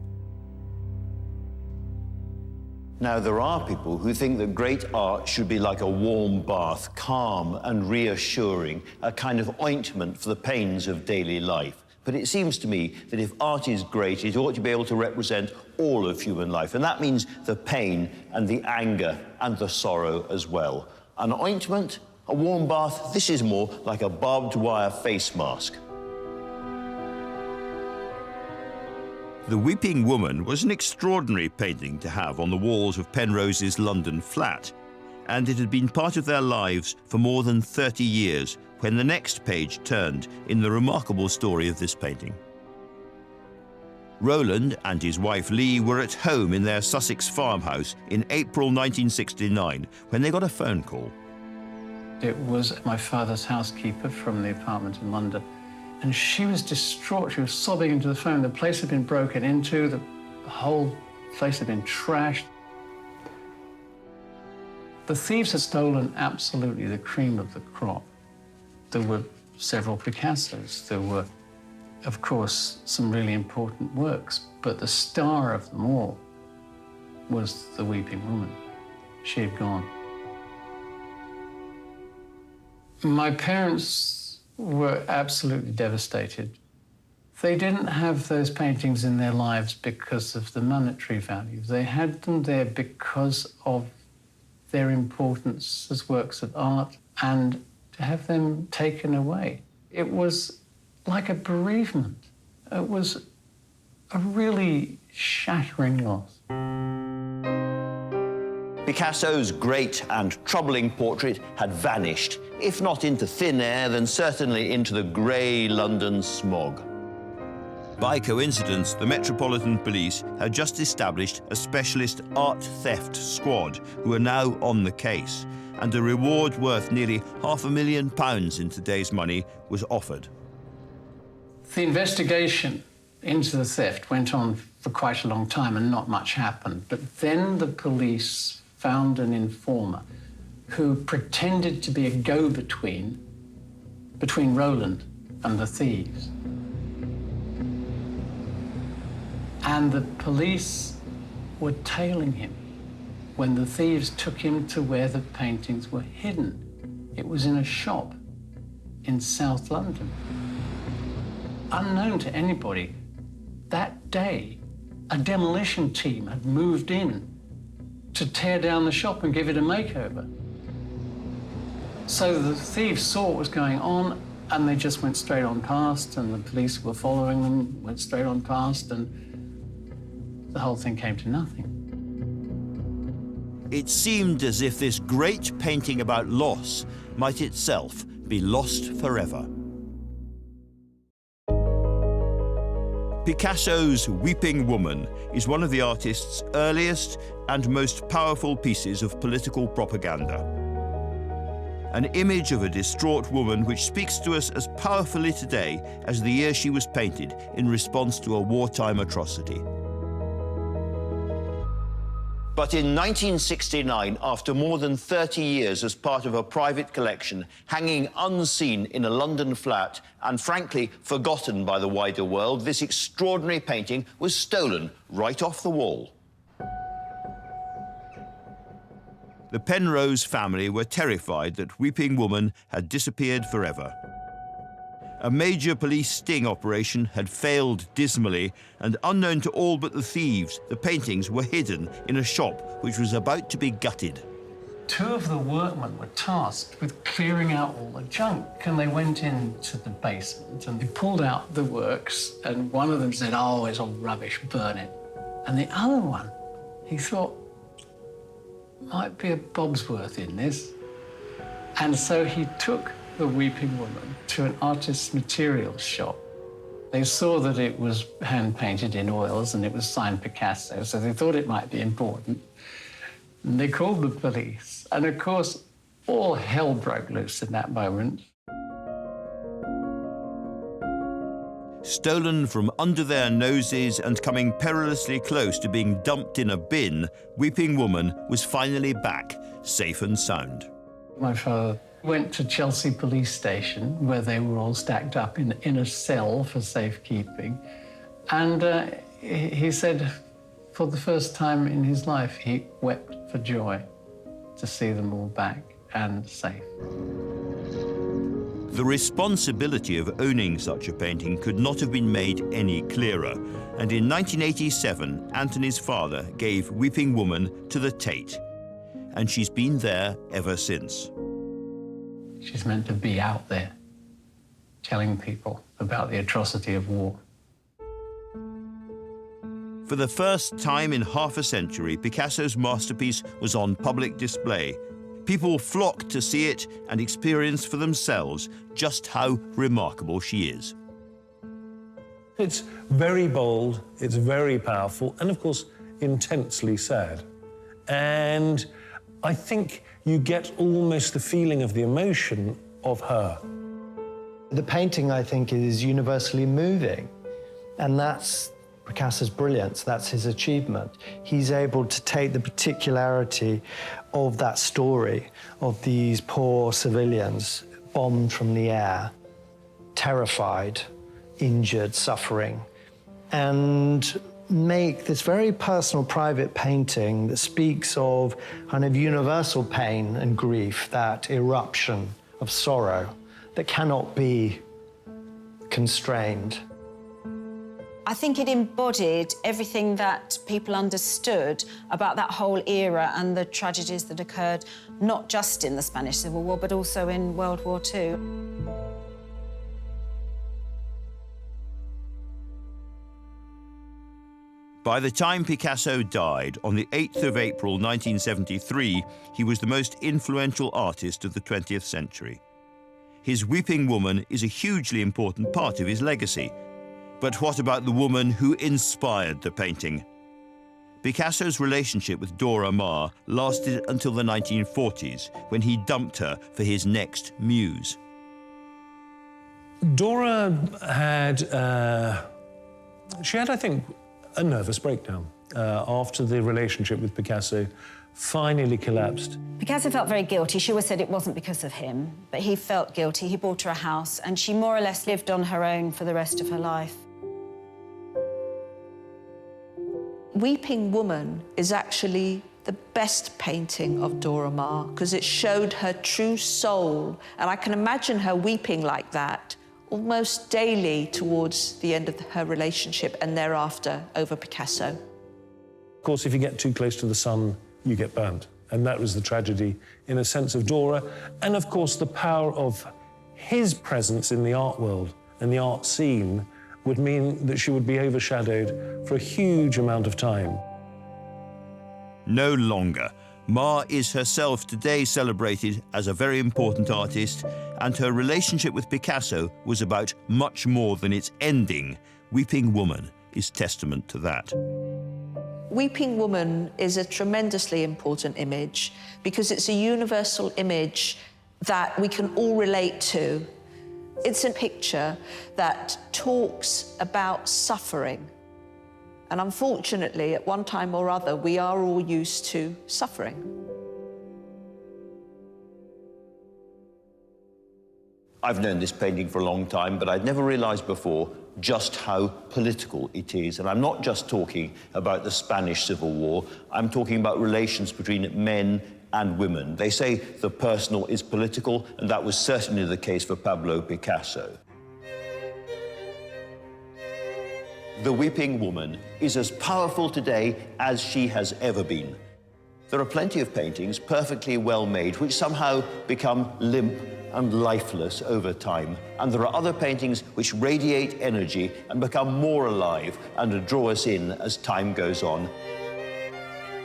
Now, there are people who think that great art should be like a warm bath, calm and reassuring, a kind of ointment for the pains of daily life. But it seems to me that if art is great, it ought to be able to represent all of human life, and that means the pain and the anger and the sorrow as well. An ointment? A warm bath? This is more like a barbed wire face mask. The Weeping Woman was an extraordinary painting to have on the walls of Penrose's London flat, and it had been part of their lives for more than 30 years when the next page turned in the remarkable story of this painting. Roland and his wife Lee were at home in their Sussex farmhouse in April 1969 when they got a phone call. It was my father's housekeeper from the apartment in London, and she was distraught. She was sobbing into the phone. The place had been broken into, the whole place had been trashed. The thieves had stolen absolutely the cream of the crop. There were several Picassos. There were, of course, some really important works, but the star of them all was the Weeping Woman. She had gone. My parents were absolutely devastated. They didn't have those paintings in their lives because of the monetary value. They had them there because of their importance as works of art, and to have them taken away, it was like a bereavement. It was a really shattering loss. Picasso's great and troubling portrait had vanished, if not into thin air, then certainly into the grey London smog. By coincidence, the Metropolitan Police had just established a specialist art theft squad who are now on the case, and a reward worth nearly £500,000 in today's money was offered. The investigation into the theft went on for quite a long time and not much happened. But then the police found an informer who pretended to be a go-between between Roland and the thieves. And the police were tailing him when the thieves took him to where the paintings were hidden. It was in a shop in South London. Unknown to anybody, that day, a demolition team had moved in to tear down the shop and give it a makeover. So the thieves saw what was going on and they just went straight on past, and the police were following them, went straight on past, and the whole thing came to nothing. It seemed as if this great painting about loss might itself be lost forever. Picasso's Weeping Woman is one of the artist's earliest and most powerful pieces of political propaganda. An image of a distraught woman which speaks to us as powerfully today as the year she was painted in response to a wartime atrocity. But in 1969, after more than 30 years as part of a private collection, hanging unseen in a London flat and frankly forgotten by the wider world, this extraordinary painting was stolen right off the wall. The Penrose family were terrified that Weeping Woman had disappeared forever. A major police sting operation had failed dismally, and unknown to all but the thieves, the paintings were hidden in a shop which was about to be gutted. Two of the workmen were tasked with clearing out all the junk, and they went into the basement and they pulled out the works, and one of them said, "Oh, it's all rubbish, burn it." And the other one, he thought, might be a bob's worth in this. And so he took the Weeping Woman to an artist's materials shop. They saw that it was hand-painted in oils and it was signed Picasso, so they thought it might be important. And they called the police. And of course, all hell broke loose in that moment. Stolen from under their noses and coming perilously close to being dumped in a bin, Weeping Woman was finally back, safe and sound. My father went to Chelsea police station, where they were all stacked up in a cell for safekeeping. And he said, for the first time in his life, he wept for joy to see them all back and safe. The responsibility of owning such a painting could not have been made any clearer. And in 1987, Anthony's father gave Weeping Woman to the Tate. And she's been there ever since. She's meant to be out there, telling people about the atrocity of war. For the first time in half a century, Picasso's masterpiece was on public display. People flocked to see it and experience for themselves just how remarkable she is. It's very bold, it's very powerful, and of course, intensely sad. And I think you get almost the feeling of the emotion of her. The painting, I think, is universally moving, and that's Picasso's brilliance, that's his achievement. He's able to take the particularity of that story of these poor civilians bombed from the air, terrified, injured, suffering, and make this very personal, private painting that speaks of kind of universal pain and grief, that eruption of sorrow that cannot be constrained. I think it embodied everything that people understood about that whole era and the tragedies that occurred, not just in the Spanish Civil War, but also in World War II. By the time Picasso died on the 8th of April 1973, he was the most influential artist of the 20th century. His Weeping Woman is a hugely important part of his legacy. But what about the woman who inspired the painting? Picasso's relationship with Dora Maar lasted until the 1940s, when he dumped her for his next muse. Dora had She had, I think, a nervous breakdown after the relationship with Picasso finally collapsed. Picasso felt very guilty. She always said it wasn't because of him, but he felt guilty. He bought her a house, and she more or less lived on her own for the rest of her life. Weeping Woman is actually the best painting of Dora Maar because it showed her true soul, and I can imagine her weeping like that almost daily towards the end of her relationship and thereafter over Picasso. Of course, if you get too close to the sun, you get burned. And that was the tragedy, in a sense, of Dora. And, of course, the power of his presence in the art world and the art scene would mean that she would be overshadowed for a huge amount of time. No longer. Maar is herself today celebrated as a very important artist, and her relationship with Picasso was about much more than its ending. Weeping Woman is testament to that. Weeping Woman is a tremendously important image because it's a universal image that we can all relate to. It's a picture that talks about suffering. And unfortunately, at one time or other, we are all used to suffering. I've known this painting for a long time, but I'd never realized before just how political it is. And I'm not just talking about the Spanish Civil War, I'm talking about relations between men and women. They say the personal is political, and that was certainly the case for Pablo Picasso. The Weeping Woman is as powerful today as she has ever been. There are plenty of paintings, perfectly well made, which somehow become limp and lifeless over time. And there are other paintings which radiate energy and become more alive and draw us in as time goes on.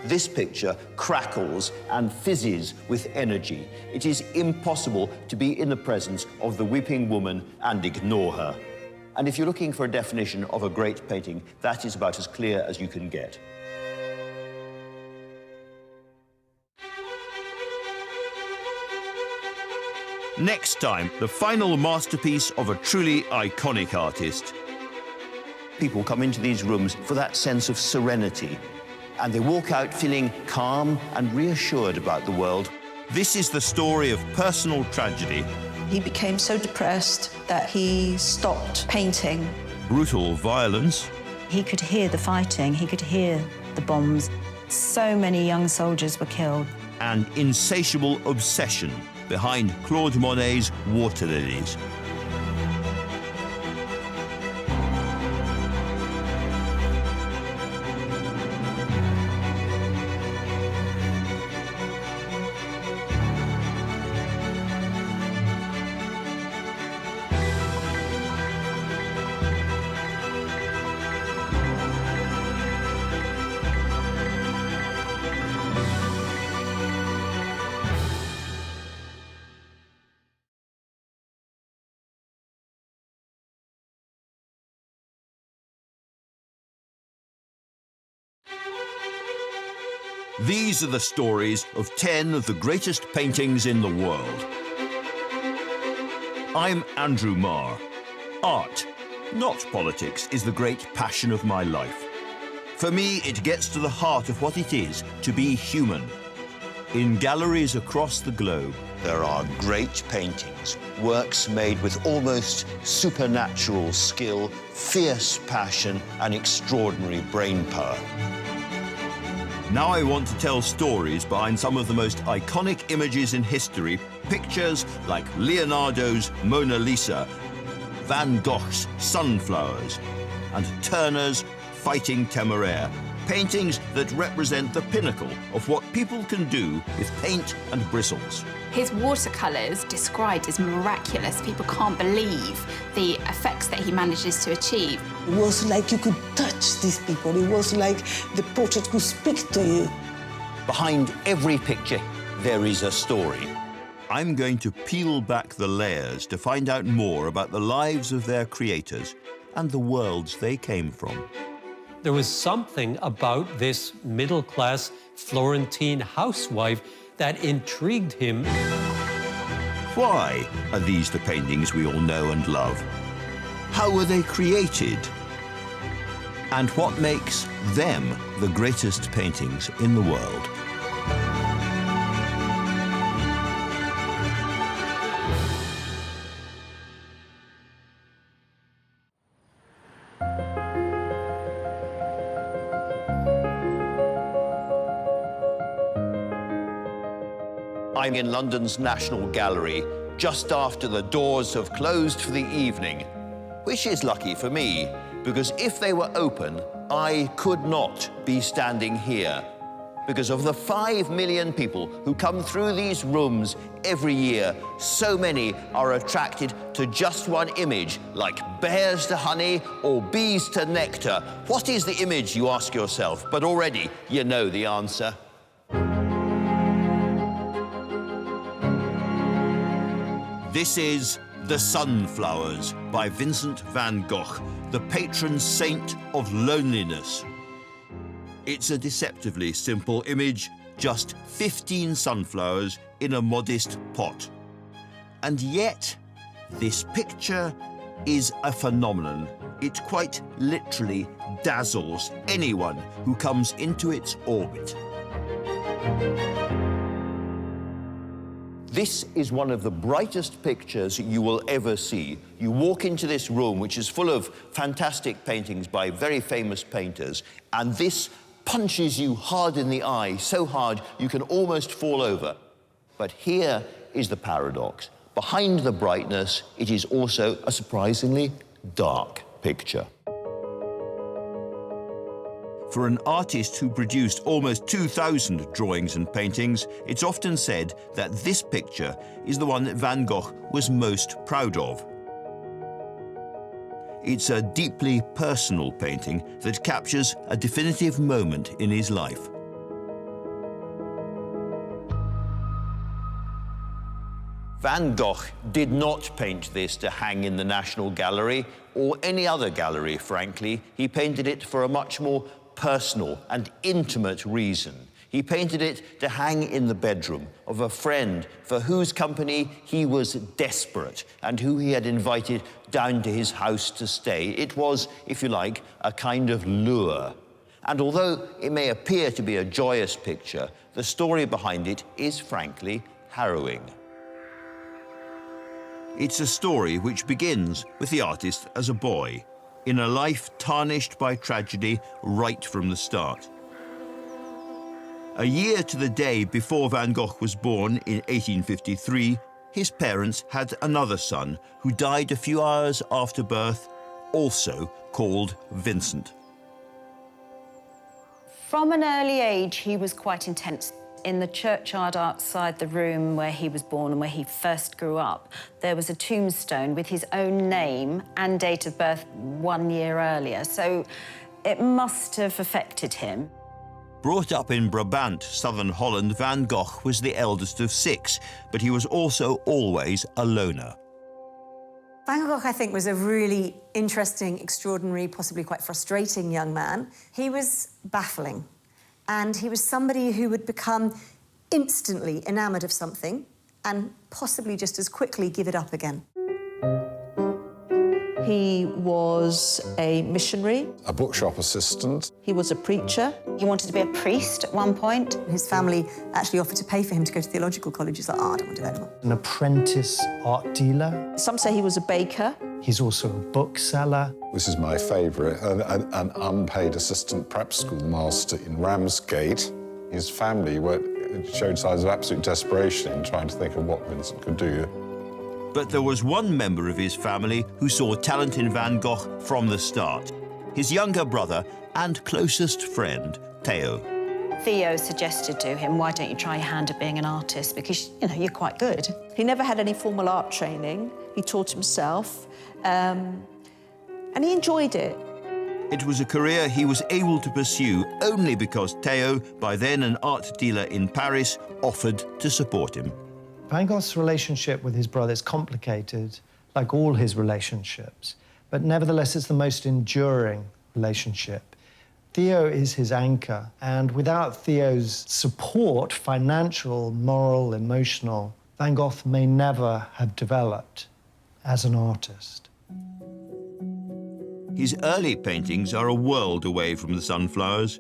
This picture crackles and fizzes with energy. It is impossible to be in the presence of the Weeping Woman and ignore her. And if you're looking for a definition of a great painting, that is about as clear as you can get. Next time, the final masterpiece of a truly iconic artist. People come into these rooms for that sense of serenity, and they walk out feeling calm and reassured about the world. This is the story of personal tragedy. He became so depressed that he stopped painting. Brutal violence. He could hear the fighting, he could hear the bombs. So many young soldiers were killed. And insatiable obsession behind Claude Monet's Water Lilies. These are the stories of 10 of the greatest paintings in the world. I'm Andrew Maar. Art, not politics, is the great passion of my life. For me, it gets to the heart of what it is to be human. In galleries across the globe, there are great paintings, works made with almost supernatural skill, fierce passion, and extraordinary brain power. Now I want to tell stories behind some of the most iconic images in history, pictures like Leonardo's Mona Lisa, Van Gogh's Sunflowers, and Turner's Fighting Temeraire, paintings that represent the pinnacle of what people can do with paint and bristles. His watercolours, described as miraculous. People can't believe the effects that he manages to achieve. It was like you could touch these people. It was like the portrait could speak to you. Behind every picture, there is a story. I'm going to peel back the layers to find out more about the lives of their creators and the worlds they came from. There was something about this middle-class Florentine housewife that intrigued him. Why are these the paintings we all know and love? How were they created? and what makes them the greatest paintings in the world. I'm in London's National Gallery, just after the doors have closed for the evening, which is lucky for me, because if they were open, I could not be standing here, because of the 5 million people who come through these rooms every year, so many are attracted to just one image, like bears to honey or bees to nectar. What is the image, you ask yourself, but already you know the answer. This is The Sunflowers by Vincent van Gogh, the patron saint of loneliness. It's a deceptively simple image, just 15 sunflowers in a modest pot. And yet, this picture is a phenomenon. It quite literally dazzles anyone who comes into its orbit. This is one of the brightest pictures you will ever see. You walk into this room, which is full of fantastic paintings by very famous painters, and this punches you hard in the eye, so hard you can almost fall over. But here is the paradox. Behind the brightness, it is also a surprisingly dark picture. For an artist who produced almost 2,000 drawings and paintings, it's often said that this picture is the one that Van Gogh was most proud of. It's a deeply personal painting that captures a definitive moment in his life. Van Gogh did not paint this to hang in the National Gallery or any other gallery, frankly. He painted it for a much more personal and intimate reason. He painted it to hang in the bedroom of a friend for whose company he was desperate and who he had invited down to his house to stay. It was, if you like, a kind of lure. And although it may appear to be a joyous picture, the story behind it is frankly harrowing. It's a story which begins with the artist as a boy, in a life tarnished by tragedy right from the start. A year to the day before Van Gogh was born in 1853, his parents had another son who died a few hours after birth, also called Vincent. From an early age, he was quite intense. In the churchyard outside the room where he was born and where he first grew up, there was a tombstone with his own name and date of birth 1 year earlier, so it must have affected him. Brought up in Brabant, southern Holland, Van Gogh was the eldest of 6, but he was also always a loner. Van Gogh, I think, was a really interesting, extraordinary, possibly quite frustrating young man. He was baffling. And he was somebody who would become instantly enamoured of something and possibly just as quickly give it up again. He was a missionary. A bookshop assistant. He was a preacher. He wanted to be a priest at one point. His family actually offered to pay for him to go to theological college. He's like, oh, I don't want to do that anymore. An apprentice art dealer. Some say he was a baker. He's also a bookseller. This is my favourite, an unpaid assistant prep school master in Ramsgate. His family showed signs of absolute desperation in trying to think of what Vincent could do. But there was one member of his family who saw talent in Van Gogh from the start. His younger brother and closest friend, Theo. Theo suggested to him, why don't you try your hand at being an artist, because, you know, you're quite good. He never had any formal art training. He taught himself, and he enjoyed it. It was a career he was able to pursue only because Theo, by then an art dealer in Paris, offered to support him. Van Gogh's relationship with his brother is complicated, like all his relationships, but nevertheless it's the most enduring relationship. Theo is his anchor, and without Theo's support, financial, moral, emotional, Van Gogh may never have developed as an artist. His early paintings are a world away from the sunflowers.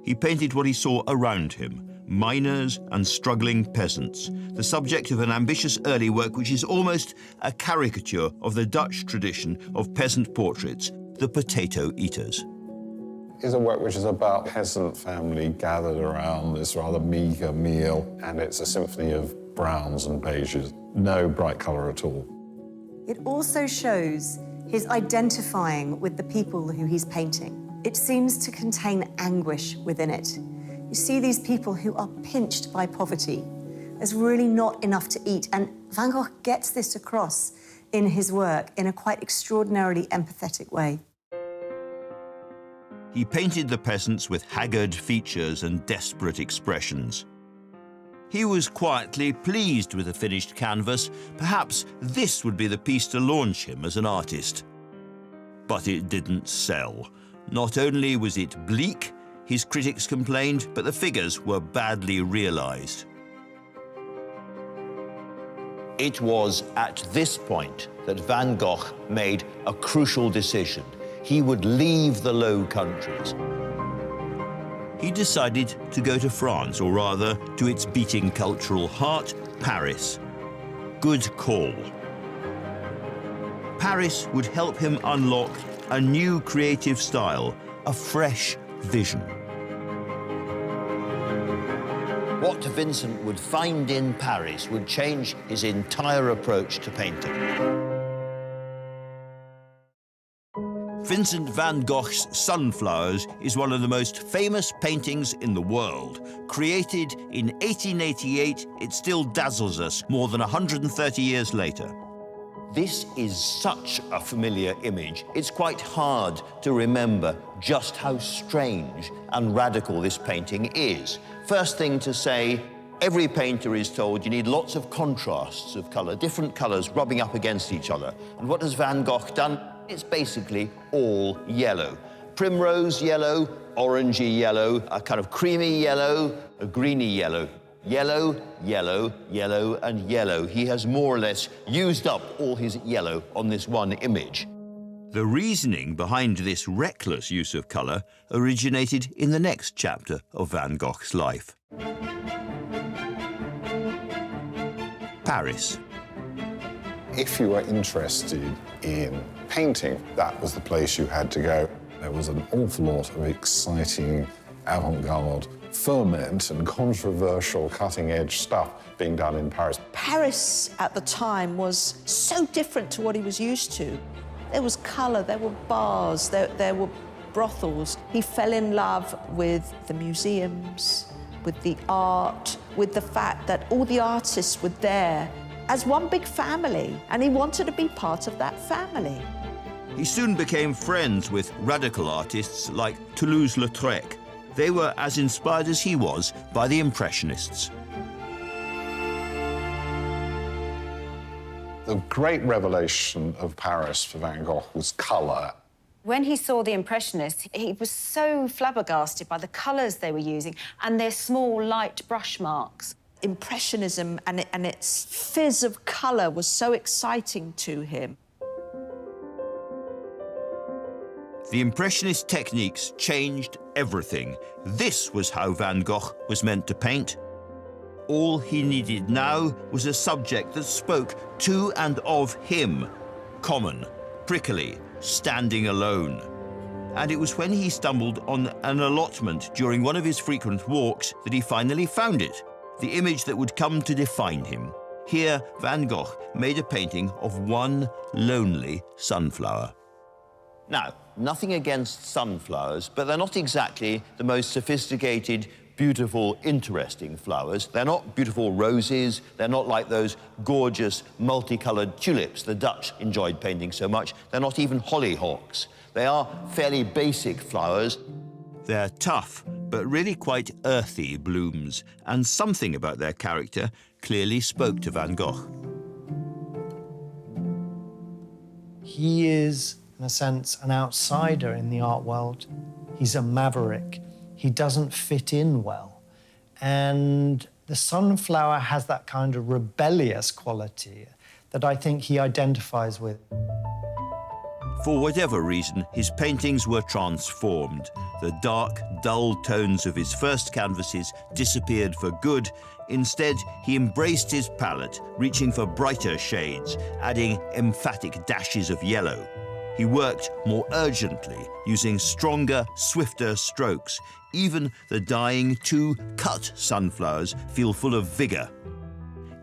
He painted what he saw around him, miners and struggling peasants, the subject of an ambitious early work which is almost a caricature of the Dutch tradition of peasant portraits, the potato eaters. It's a work which is about a peasant family gathered around this rather meagre meal, and it's a symphony of browns and beiges, no bright colour at all. It also shows his identifying with the people who he's painting. It seems to contain anguish within it. You see these people who are pinched by poverty. There's really not enough to eat, and Van Gogh gets this across in his work in a quite extraordinarily empathetic way. He painted the peasants with haggard features and desperate expressions. He was quietly pleased with the finished canvas. Perhaps this would be the piece to launch him as an artist. But it didn't sell. Not only was it bleak, his critics complained, but the figures were badly realized. It was at this point that Van Gogh made a crucial decision. He would leave the Low Countries. He decided to go to France, or rather, to its beating cultural heart, Paris. Good call. Paris would help him unlock a new creative style, a fresh vision. What Vincent would find in Paris would change his entire approach to painting. Vincent van Gogh's Sunflowers is one of the most famous paintings in the world. Created in 1888, it still dazzles us more than 130 years later. This is such a familiar image, it's quite hard to remember just how strange and radical this painting is. First thing to say, every painter is told you need lots of contrasts of colour, different colours rubbing up against each other. And what has Van Gogh done? It's basically all yellow. Primrose yellow, orangey yellow, a kind of creamy yellow, a greeny yellow. Yellow, yellow, yellow, and yellow. He has more or less used up all his yellow on this one image. The reasoning behind this reckless use of colour originated in the next chapter of Van Gogh's life. Paris. If you were interested in painting, that was the place you had to go. There was an awful lot of exciting avant-garde ferment and controversial cutting-edge stuff being done in Paris. Paris at the time was so different to what he was used to. There was colour, there were bars, there were brothels. He fell in love with the museums, with the art, with the fact that all the artists were there as one big family, and he wanted to be part of that family. He soon became friends with radical artists like Toulouse-Lautrec. They were as inspired as he was by the Impressionists. The great revelation of Paris for Van Gogh was colour. When he saw the Impressionists, he was so flabbergasted by the colours they were using and their small, light brush marks. Impressionism and its fizz of colour was so exciting to him. The Impressionist techniques changed everything. This was how Van Gogh was meant to paint. All he needed now was a subject that spoke to and of him. Common, prickly, standing alone. And it was when he stumbled on an allotment during one of his frequent walks that he finally found it, the image that would come to define him. Here, Van Gogh made a painting of one lonely sunflower. Now, nothing against sunflowers, but they're not exactly the most sophisticated, beautiful, interesting flowers. They're not beautiful roses. They're not like those gorgeous, multicoloured tulips the Dutch enjoyed painting so much. They're not even hollyhocks. They are fairly basic flowers. They're tough, but really quite earthy blooms, and something about their character clearly spoke to Van Gogh. He is, in a sense, an outsider in the art world. He's a maverick. He doesn't fit in well. And the sunflower has that kind of rebellious quality that I think he identifies with. For whatever reason, his paintings were transformed. The dark, dull tones of his first canvases disappeared for good. Instead, he embraced his palette, reaching for brighter shades, adding emphatic dashes of yellow. He worked more urgently, using stronger, swifter strokes. Even the dying, cut sunflowers feel full of vigor.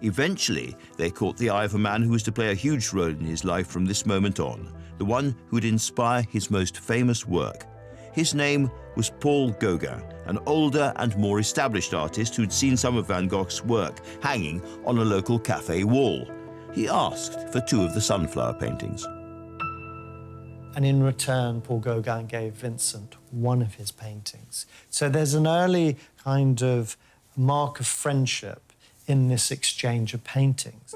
Eventually, they caught the eye of a man who was to play a huge role in his life from this moment on, the one who would inspire his most famous work. His name was Paul Gauguin, an older and more established artist who'd seen some of Van Gogh's work hanging on a local cafe wall. He asked for 2 of the sunflower paintings. And in return, Paul Gauguin gave Vincent one of his paintings. So there's an early kind of mark of friendship in this exchange of paintings.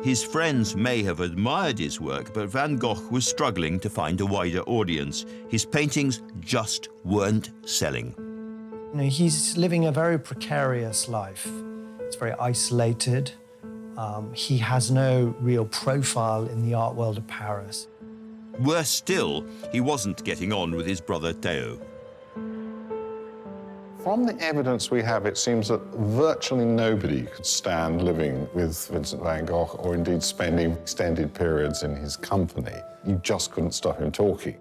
His friends may have admired his work, but Van Gogh was struggling to find a wider audience. His paintings just weren't selling. You know, he's living a very precarious life. It's very isolated. He has no real profile in the art world of Paris. Worse still, he wasn't getting on with his brother Theo. From the evidence we have, it seems that virtually nobody could stand living with Vincent van Gogh or indeed spending extended periods in his company. You just couldn't stop him talking.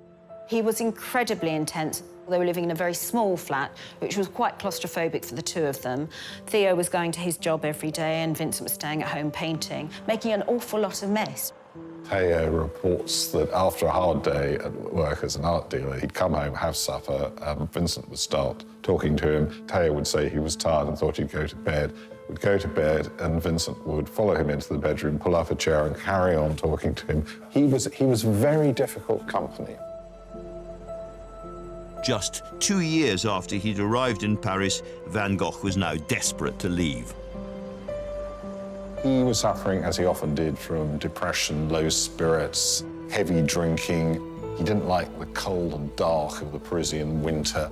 He was incredibly intense. They were living in a very small flat, which was quite claustrophobic for the 2 of them. Theo was going to his job every day and Vincent was staying at home painting, making an awful lot of mess. Theo reports that after a hard day at work as an art dealer, he'd come home, have supper, Vincent would start talking to him. Theo would say he was tired and thought he'd go to bed. Would go to bed and Vincent would follow him into the bedroom, pull up a chair and carry on talking to him. He was very difficult company. Just 2 years after he'd arrived in Paris, Van Gogh was now desperate to leave. He was suffering, as he often did, from depression, low spirits, heavy drinking. He didn't like the cold and dark of the Parisian winter.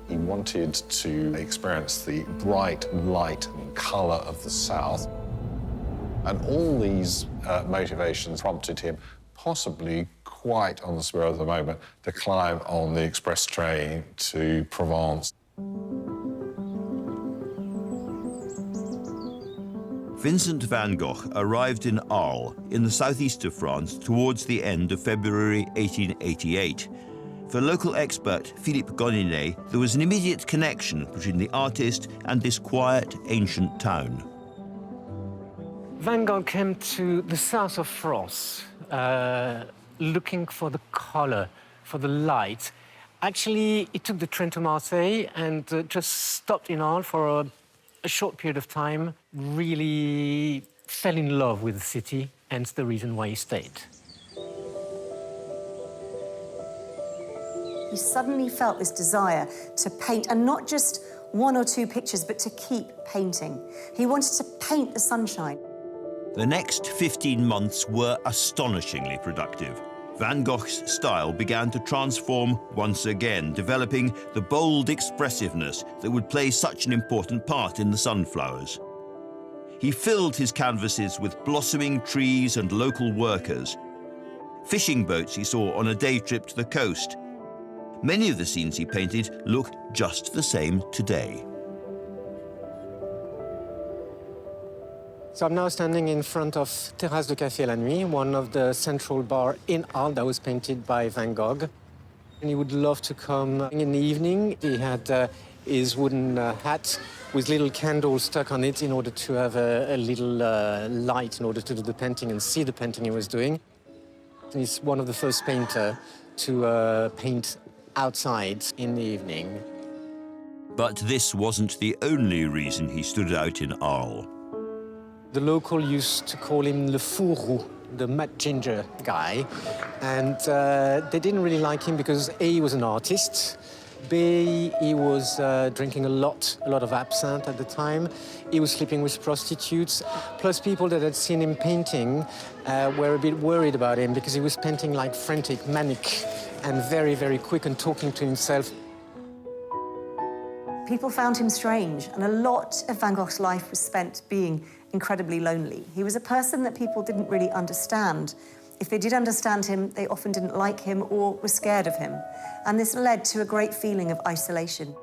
He wanted to experience the bright light and colour of the South. And all these motivations prompted him, possibly quite on the spur of the moment, to climb on the express train to Provence. Vincent van Gogh arrived in Arles, in the southeast of France, towards the end of February 1888. For local expert Philippe Gonninet, there was an immediate connection between the artist and this quiet, ancient town. Van Gogh came to the south of France, looking for the color, for the light. Actually, he took the train to Marseille and just stopped in Arles for a short period of time, really fell in love with the city, hence the reason why he stayed. He suddenly felt this desire to paint, and not just 1 or 2 pictures, but to keep painting. He wanted to paint the sunshine. The next 15 months were astonishingly productive. Van Gogh's style began to transform once again, developing the bold expressiveness that would play such an important part in the sunflowers. He filled his canvases with blossoming trees and local workers. Fishing boats he saw on a day trip to the coast. Many of the scenes he painted look just the same today. So I'm now standing in front of Terrasse de Café la Nuit, one of the central bars in Arles that was painted by Van Gogh. And he would love to come in the evening. He had his wooden hat with little candles stuck on it in order to have a little light in order to do the painting and see the painting he was doing. He's one of the first painters to paint outside in the evening. But this wasn't the only reason he stood out in Arles. The local used to call him le fou roux, the mad ginger guy. And they didn't really like him because A, he was an artist, B, he was drinking a lot of absinthe at the time. He was sleeping with prostitutes. Plus people that had seen him painting were a bit worried about him because he was painting like frantic, manic, and very, very quick and talking to himself. People found him strange, and a lot of Van Gogh's life was spent being incredibly lonely. He was a person that people didn't really understand. If they did understand him, they often didn't like him or were scared of him. And this led to a great feeling of isolation.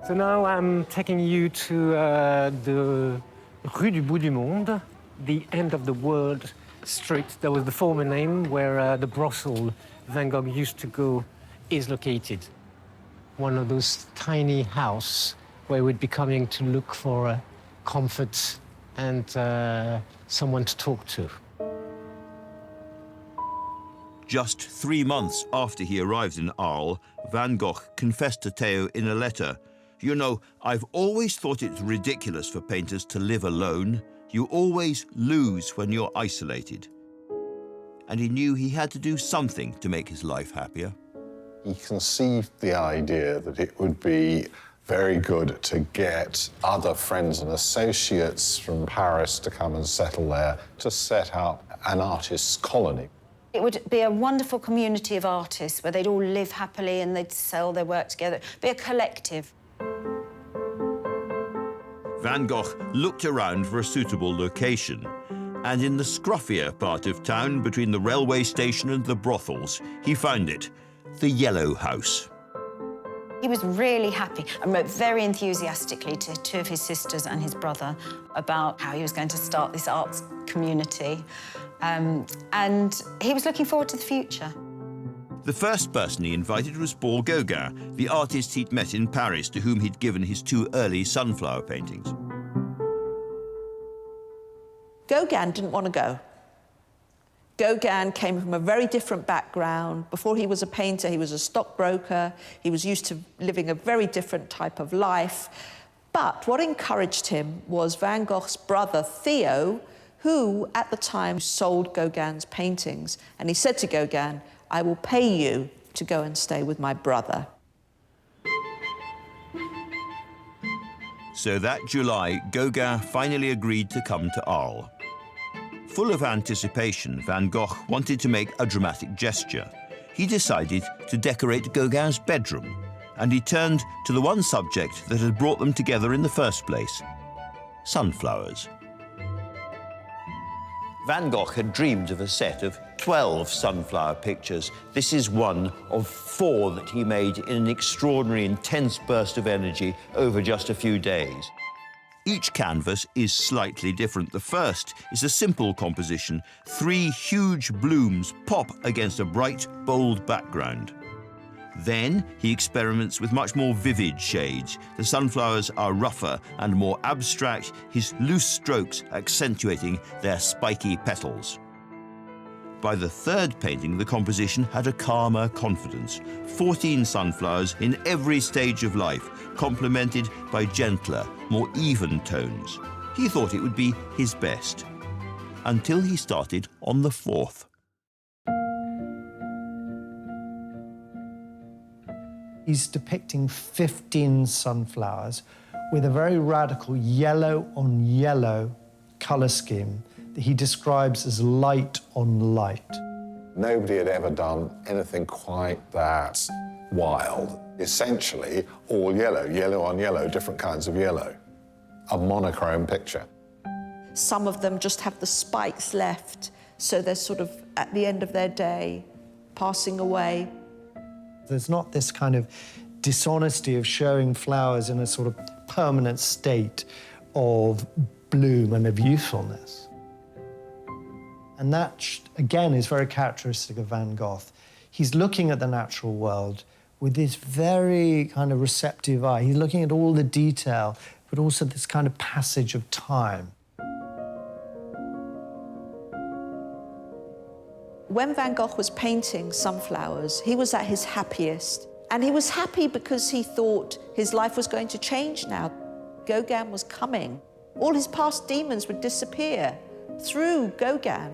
So now I'm taking you to the Rue du Bout du Monde, the end of the world street. That was the former name where the brothel Van Gogh used to go is located. One of those tiny houses where we'd be coming to look for comfort and someone to talk to. Just 3 months after he arrived in Arles, Van Gogh confessed to Theo in a letter, "You know, I've always thought it ridiculous for painters to live alone. You always lose when you're isolated." And he knew he had to do something to make his life happier. He conceived the idea that it would be very good to get other friends and associates from Paris to come and settle there, to set up an artist's colony. It would be a wonderful community of artists where they'd all live happily and they'd sell their work together. Be a collective. Van Gogh looked around for a suitable location, and in the scruffier part of town between the railway station and the brothels, he found it, the Yellow House. He was really happy and wrote very enthusiastically to 2 of his sisters and his brother about how he was going to start this arts community. And he was looking forward to the future. The first person he invited was Paul Gauguin, the artist he'd met in Paris, to whom he'd given his 2 early sunflower paintings. Gauguin didn't want to go. Gauguin came from a very different background. Before he was a painter, he was a stockbroker. He was used to living a very different type of life. But what encouraged him was Van Gogh's brother, Theo, who, at the time, sold Gauguin's paintings. And he said to Gauguin, "I will pay you to go and stay with my brother." So that July, Gauguin finally agreed to come to Arles. Full of anticipation, Van Gogh wanted to make a dramatic gesture. He decided to decorate Gauguin's bedroom, and he turned to the one subject that had brought them together in the first place: sunflowers. Van Gogh had dreamed of a set of 12 sunflower pictures. This is one of 4 that he made in an extraordinary, intense burst of energy over just a few days. Each canvas is slightly different. The first is a simple composition. 3 huge blooms pop against a bright, bold background. Then he experiments with much more vivid shades. The sunflowers are rougher and more abstract, his loose strokes accentuating their spiky petals. By the third painting, the composition had a calmer confidence. 14 sunflowers in every stage of life, complemented by gentler, more even tones. He thought it would be his best, until he started on the 4th. He's depicting 15 sunflowers with a very radical yellow on yellow colour scheme that he describes as light on light. Nobody had ever done anything quite that wild. Essentially, all yellow, yellow on yellow, different kinds of yellow. A monochrome picture. Some of them just have the spikes left, so they're sort of at the end of their day, passing away. There's not this kind of dishonesty of showing flowers in a sort of permanent state of bloom and of youthfulness. And that, again, is very characteristic of Van Gogh. He's looking at the natural world with this very kind of receptive eye. He's looking at all the detail, but also this kind of passage of time. When Van Gogh was painting sunflowers, he was at his happiest. And he was happy because he thought his life was going to change now. Gauguin was coming. All his past demons would disappear through Gauguin.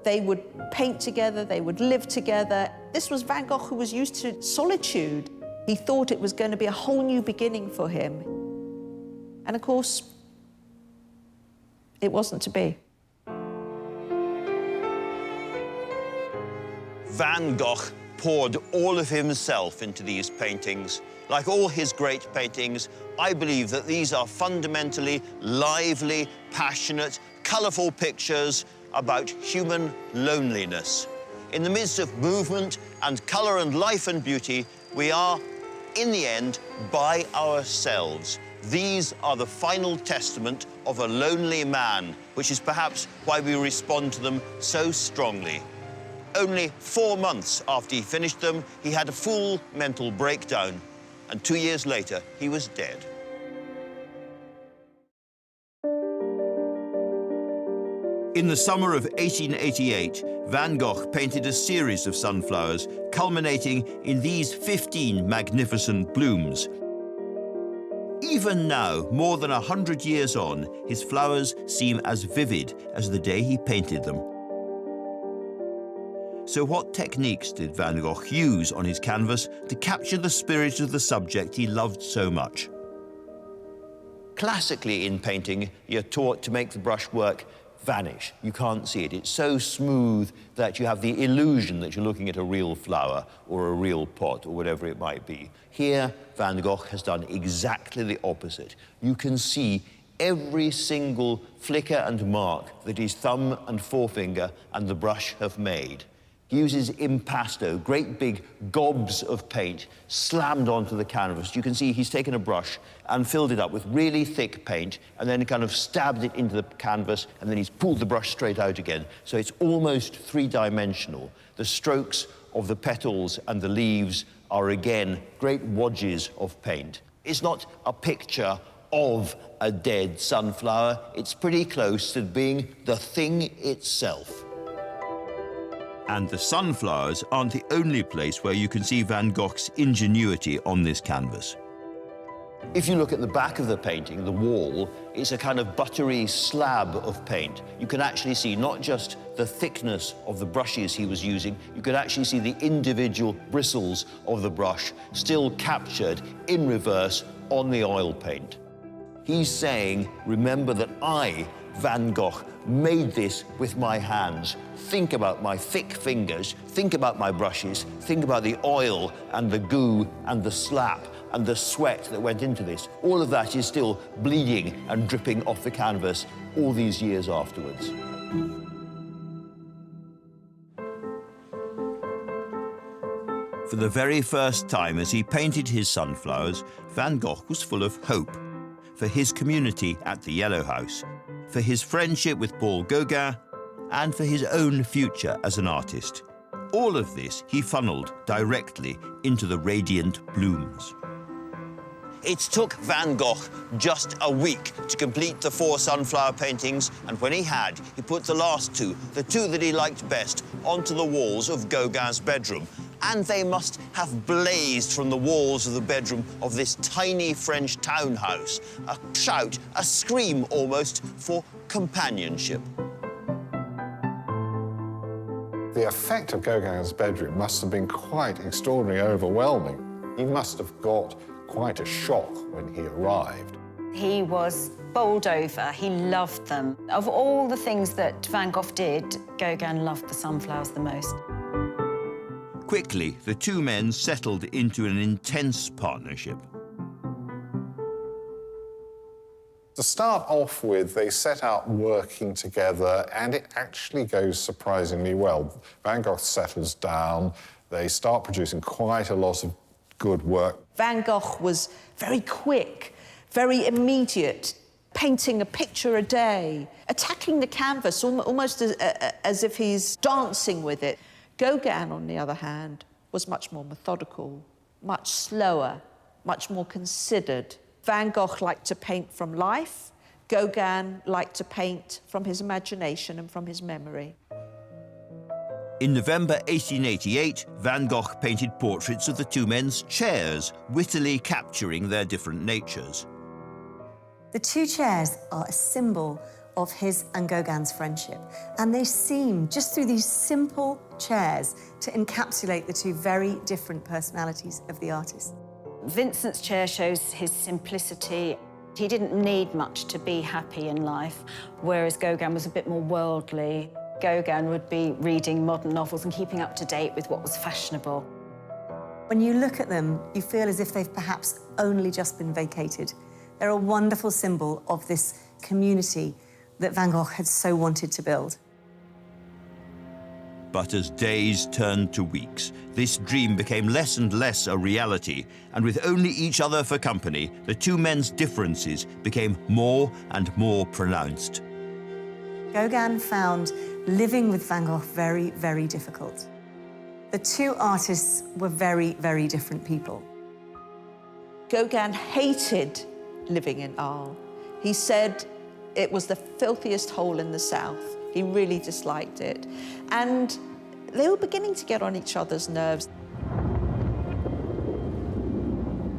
They would paint together, they would live together. This was Van Gogh, who was used to solitude. He thought it was going to be a whole new beginning for him. And of course, it wasn't to be. Van Gogh poured all of himself into these paintings. Like all his great paintings, I believe that these are fundamentally lively, passionate, colourful pictures about human loneliness. In the midst of movement and colour and life and beauty, we are, in the end, by ourselves. These are the final testament of a lonely man, which is perhaps why we respond to them so strongly. Only 4 months after he finished them, he had a full mental breakdown, and 2 years later, he was dead. In the summer of 1888, Van Gogh painted a series of sunflowers, culminating in these 15 magnificent blooms. Even now, more than 100 years on, his flowers seem as vivid as the day he painted them. So what techniques did Van Gogh use on his canvas to capture the spirit of the subject he loved so much? Classically in painting, you're taught to make the brushwork vanish. You can't see it. It's so smooth that you have the illusion that you're looking at a real flower or a real pot or whatever it might be. Here, Van Gogh has done exactly the opposite. You can see every single flicker and mark that his thumb and forefinger and the brush have made. He uses impasto, great big gobs of paint slammed onto the canvas. You can see he's taken a brush and filled it up with really thick paint and then kind of stabbed it into the canvas, and then he's pulled the brush straight out again. So it's almost three-dimensional. The strokes of the petals and the leaves are, again, great wadges of paint. It's not a picture of a dead sunflower. It's pretty close to being the thing itself. And the sunflowers aren't the only place where you can see Van Gogh's ingenuity on this canvas. If you look at the back of the painting, the wall, it's a kind of buttery slab of paint. You can actually see not just the thickness of the brushes he was using, you can actually see the individual bristles of the brush still captured in reverse on the oil paint. He's saying, remember that I, Van Gogh, made this with my hands. Think about my thick fingers, think about my brushes, think about the oil and the goo and the slap and the sweat that went into this. All of that is still bleeding and dripping off the canvas all these years afterwards. For the very first time as he painted his sunflowers, Van Gogh was full of hope for his community at the Yellow House, for his friendship with Paul Gauguin, and for his own future as an artist. All of this he funneled directly into the radiant blooms. It took Van Gogh just a week to complete the 4 sunflower paintings, and when he had, he put the last 2, the 2 that he liked best, onto the walls of Gauguin's bedroom. And they must have blazed from the walls of the bedroom of this tiny French townhouse. A shout, a scream almost, for companionship. The effect of Gauguin's bedroom must have been quite extraordinarily overwhelming. He must have got quite a shock when he arrived. He was bowled over. He loved them. Of all the things that Van Gogh did, Gauguin loved the sunflowers the most. Quickly, the 2 men settled into an intense partnership. To start off with, they set out working together, and it actually goes surprisingly well. Van Gogh settles down. They start producing quite a lot of good work. Van Gogh was very quick, very immediate, painting a picture a day, attacking the canvas almost as if he's dancing with it. Gauguin, on the other hand, was much more methodical, much slower, much more considered. Van Gogh liked to paint from life. Gauguin liked to paint from his imagination and from his memory. In November 1888, Van Gogh painted portraits of the 2 men's chairs, wittily capturing their different natures. The 2 chairs are a symbol of his and Gauguin's friendship, and they seem, just through these simple chairs, to encapsulate the 2 very different personalities of the artist. Vincent's chair shows his simplicity. He didn't need much to be happy in life, whereas Gauguin was a bit more worldly. Gauguin would be reading modern novels and keeping up to date with what was fashionable. When you look at them, you feel as if they've perhaps only just been vacated. They're a wonderful symbol of this community that Van Gogh had so wanted to build. But as days turned to weeks, this dream became less and less a reality, and with only each other for company, the two men's differences became more and more pronounced. Gauguin found living with Van Gogh very, very difficult. The two artists were very, very different people. Gauguin hated living in Arles. He said it was the filthiest hole in the south. He really disliked it. And they were beginning to get on each other's nerves.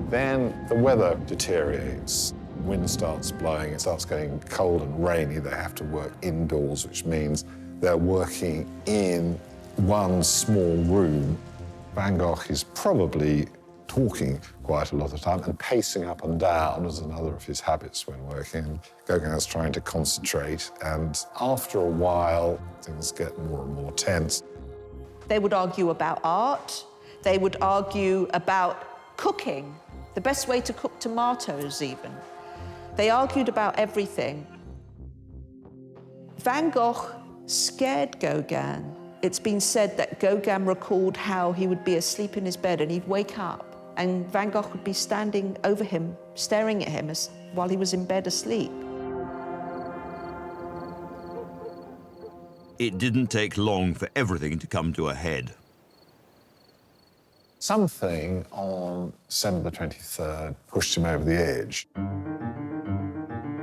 Then the weather deteriorates. Wind starts blowing, it starts getting cold and rainy. They have to work indoors, which means they're working in one small room. Van Gogh is probably talking quite a lot of the time, and pacing up and down is another of his habits when working. Gauguin is trying to concentrate, and after a while, things get more and more tense. They would argue about art. They would argue about cooking, the best way to cook tomatoes, even. They argued about everything. Van Gogh scared Gauguin. It's been said that Gauguin recalled how he would be asleep in his bed and he'd wake up and Van Gogh would be standing over him, staring at him while he was in bed asleep. It didn't take long for everything to come to a head. Something on December the 23rd pushed him over the edge.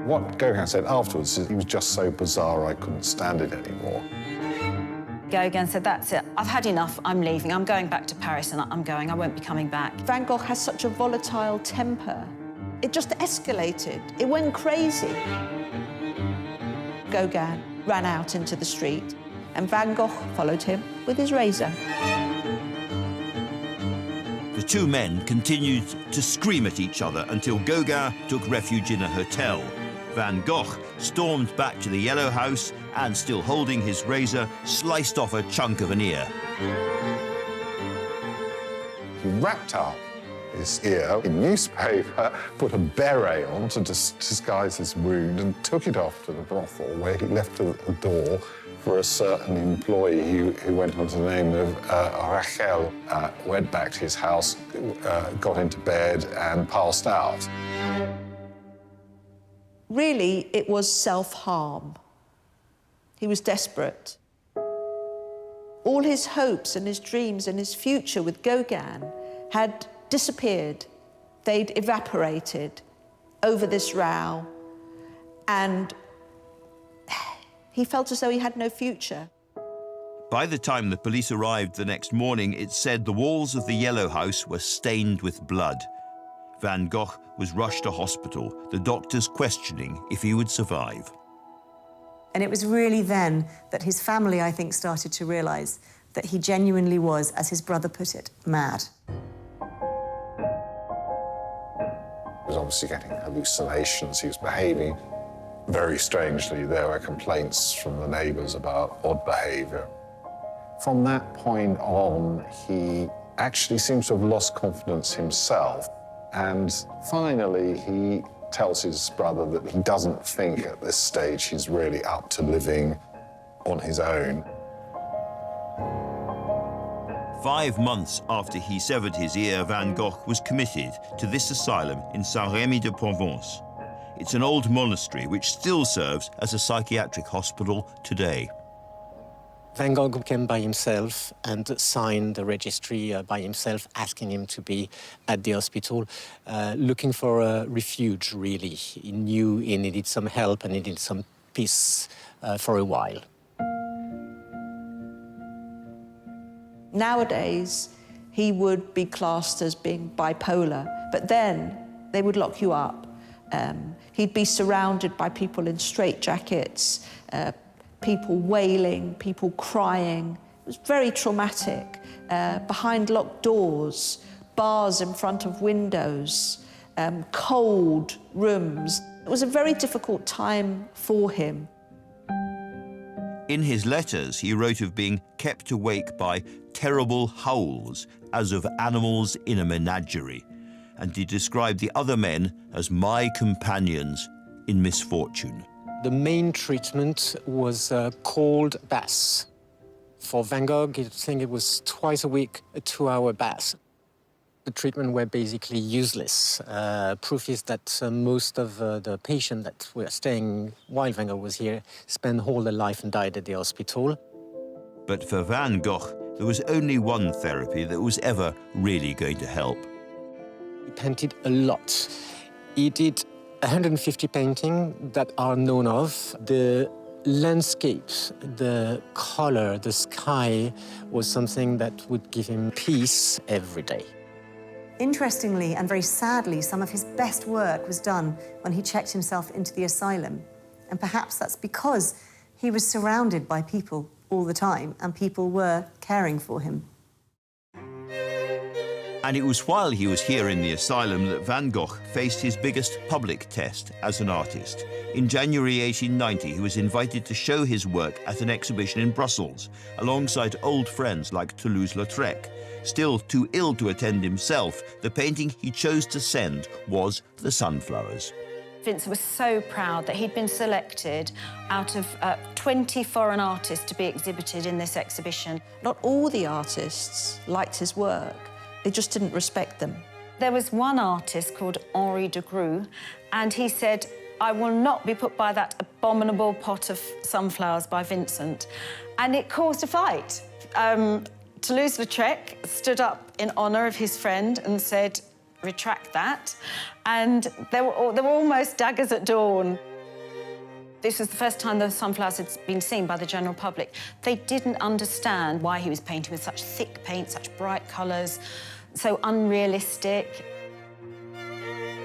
What Gauguin said afterwards is he was just so bizarre I couldn't stand it anymore. Gauguin said, that's it, I've had enough, I'm leaving, I'm going back to Paris and I won't be coming back. Van Gogh has such a volatile temper. It just escalated, it went crazy. Gauguin ran out into the street and Van Gogh followed him with his razor. The two men continued to scream at each other until Gauguin took refuge in a hotel. Van Gogh stormed back to the Yellow House and, still holding his razor, sliced off a chunk of an ear. He wrapped up his ear in newspaper, put a beret on to disguise his wound, and took it off to the brothel, where he left a door for a certain employee who went under the name of Rachel, went back to his house, got into bed and passed out. Really, it was self-harm. He was desperate. All his hopes and his dreams and his future with Gauguin had disappeared. They'd evaporated over this row, and he felt as though he had no future. By the time the police arrived the next morning, it said the walls of the Yellow House were stained with blood. Van Gogh was rushed to hospital, the doctors questioning if he would survive. And it was really then that his family, I think, started to realise that he genuinely was, as his brother put it, mad. He was obviously getting hallucinations. He was behaving very strangely. There were complaints from the neighbours about odd behaviour. From that point on, he actually seems to have lost confidence himself. And finally, he tells his brother that he doesn't think at this stage he's really up to living on his own. 5 months after he severed his ear, Van Gogh was committed to this asylum in Saint-Rémy-de-Provence. It's an old monastery which still serves as a psychiatric hospital today. Van Gogh came by himself and signed the registry by himself, asking him to be at the hospital, looking for a refuge, really. He knew he needed some help and he needed some peace for a while. Nowadays, he would be classed as being bipolar, but then they would lock you up. He'd be surrounded by people in straitjackets, people wailing, people crying. It was very traumatic. Behind locked doors, bars in front of windows, cold rooms. It was a very difficult time for him. In his letters, he wrote of being kept awake by terrible howls, as of animals in a menagerie, and he described the other men as my companions in misfortune. The main treatment was cold baths. For Van Gogh, I think it was twice a week, a 2-hour bath. The treatment were basically useless. Proof is that most of the patients that were staying while Van Gogh was here spent all their life and died at the hospital. But for Van Gogh, there was only one therapy that was ever really going to help. He painted a lot. He did 150 paintings that are known of. The landscapes, the color, the sky was something that would give him peace every day. Interestingly and very sadly, some of his best work was done when he checked himself into the asylum. And perhaps that's because he was surrounded by people all the time and people were caring for him. And it was while he was here in the asylum that Van Gogh faced his biggest public test as an artist. In January 1890, he was invited to show his work at an exhibition in Brussels, alongside old friends like Toulouse-Lautrec. Still too ill to attend himself, the painting he chose to send was The Sunflowers. Vincent was so proud that he'd been selected out of 20 foreign artists to be exhibited in this exhibition. Not all the artists liked his work. They just didn't respect them. There was one artist called Henri de Gros, and he said, "I will not be put by that abominable pot of sunflowers by Vincent." And it caused a fight. Toulouse-Lautrec stood up in honour of his friend and said, "Retract that." And there were almost daggers at dawn. This was the first time the sunflowers had been seen by the general public. They didn't understand why he was painting with such thick paint, such bright colours, so unrealistic.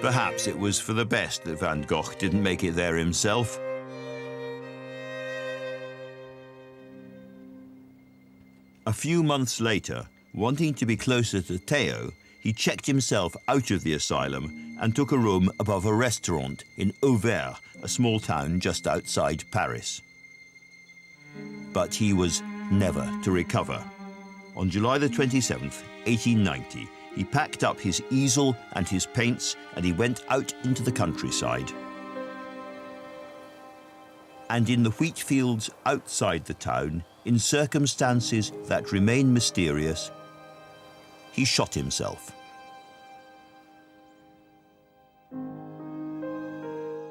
Perhaps it was for the best that Van Gogh didn't make it there himself. A few months later, wanting to be closer to Theo, he checked himself out of the asylum and took a room above a restaurant in Auvers, a small town just outside Paris. But he was never to recover. On July the 27th, 1890, he packed up his easel and his paints and he went out into the countryside. And in the wheat fields outside the town, in circumstances that remain mysterious, he shot himself.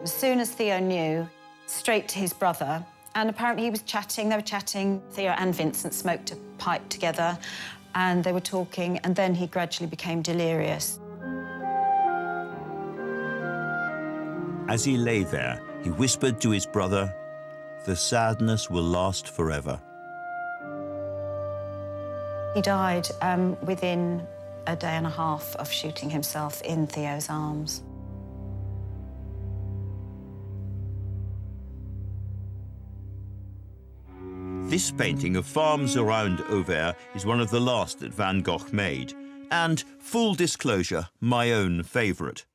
As soon as Theo knew, straight to his brother, and apparently they were chatting. Theo and Vincent smoked a pipe together, and they were talking, and then he gradually became delirious. As he lay there, he whispered to his brother, "The sadness will last forever." He died within a day and a half of shooting himself in Theo's arms. This painting of farms around Auvers is one of the last that Van Gogh made, and, full disclosure, my own favourite.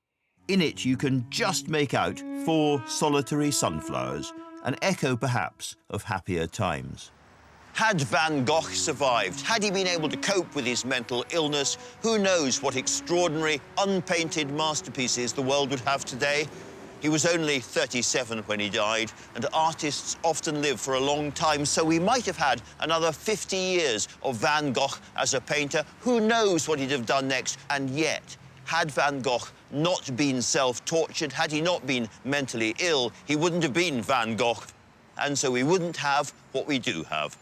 In it you can just make out 4 solitary sunflowers, an echo perhaps of happier times. Had Van Gogh survived, had he been able to cope with his mental illness, who knows what extraordinary, unpainted masterpieces the world would have today? He was only 37 when he died, and artists often live for a long time, so we might have had another 50 years of Van Gogh as a painter. Who knows what he'd have done next? And yet, had Van Gogh not been self-tortured, had he not been mentally ill, he wouldn't have been Van Gogh, and so we wouldn't have what we do have.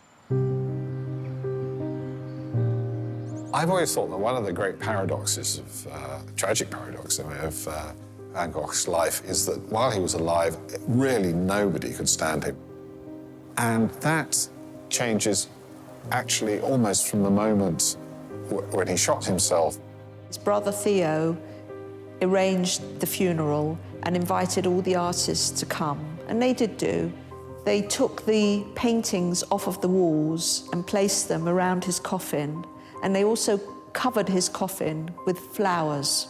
I've always thought that one of the great paradoxes of, tragic paradox of Van Gogh's life is that while he was alive, really nobody could stand him. And that changes actually almost from the moment when he shot himself. His brother Theo arranged the funeral and invited all the artists to come, and they did do. They took the paintings off of the walls and placed them around his coffin, and they also covered his coffin with flowers,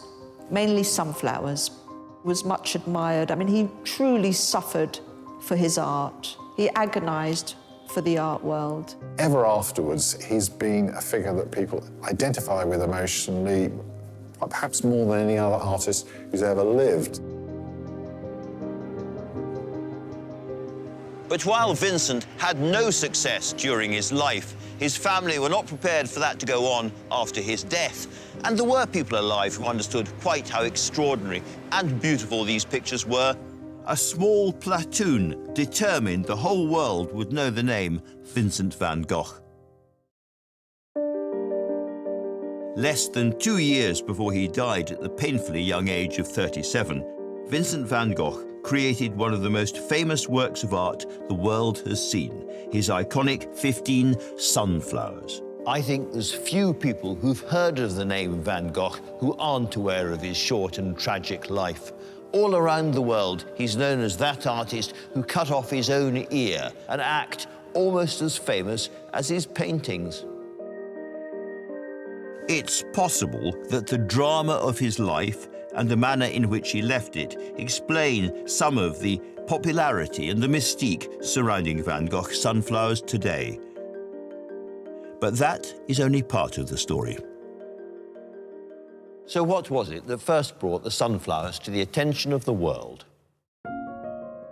mainly sunflowers. He was much admired. I mean, he truly suffered for his art. He agonized for the art world. Ever afterwards, he's been a figure that people identify with emotionally, perhaps more than any other artist who's ever lived. But while Vincent had no success during his life, his family were not prepared for that to go on after his death. And there were people alive who understood quite how extraordinary and beautiful these pictures were. A small platoon determined the whole world would know the name Vincent van Gogh. Less than 2 years before he died at the painfully young age of 37, Vincent van Gogh created one of the most famous works of art the world has seen, his iconic 15 sunflowers. I think there's few people who've heard of the name Van Gogh who aren't aware of his short and tragic life. All around the world, he's known as that artist who cut off his own ear, an act almost as famous as his paintings. It's possible that the drama of his life and the manner in which he left it explain some of the popularity and the mystique surrounding Van Gogh's sunflowers today. But that is only part of the story. So what was it that first brought the sunflowers to the attention of the world?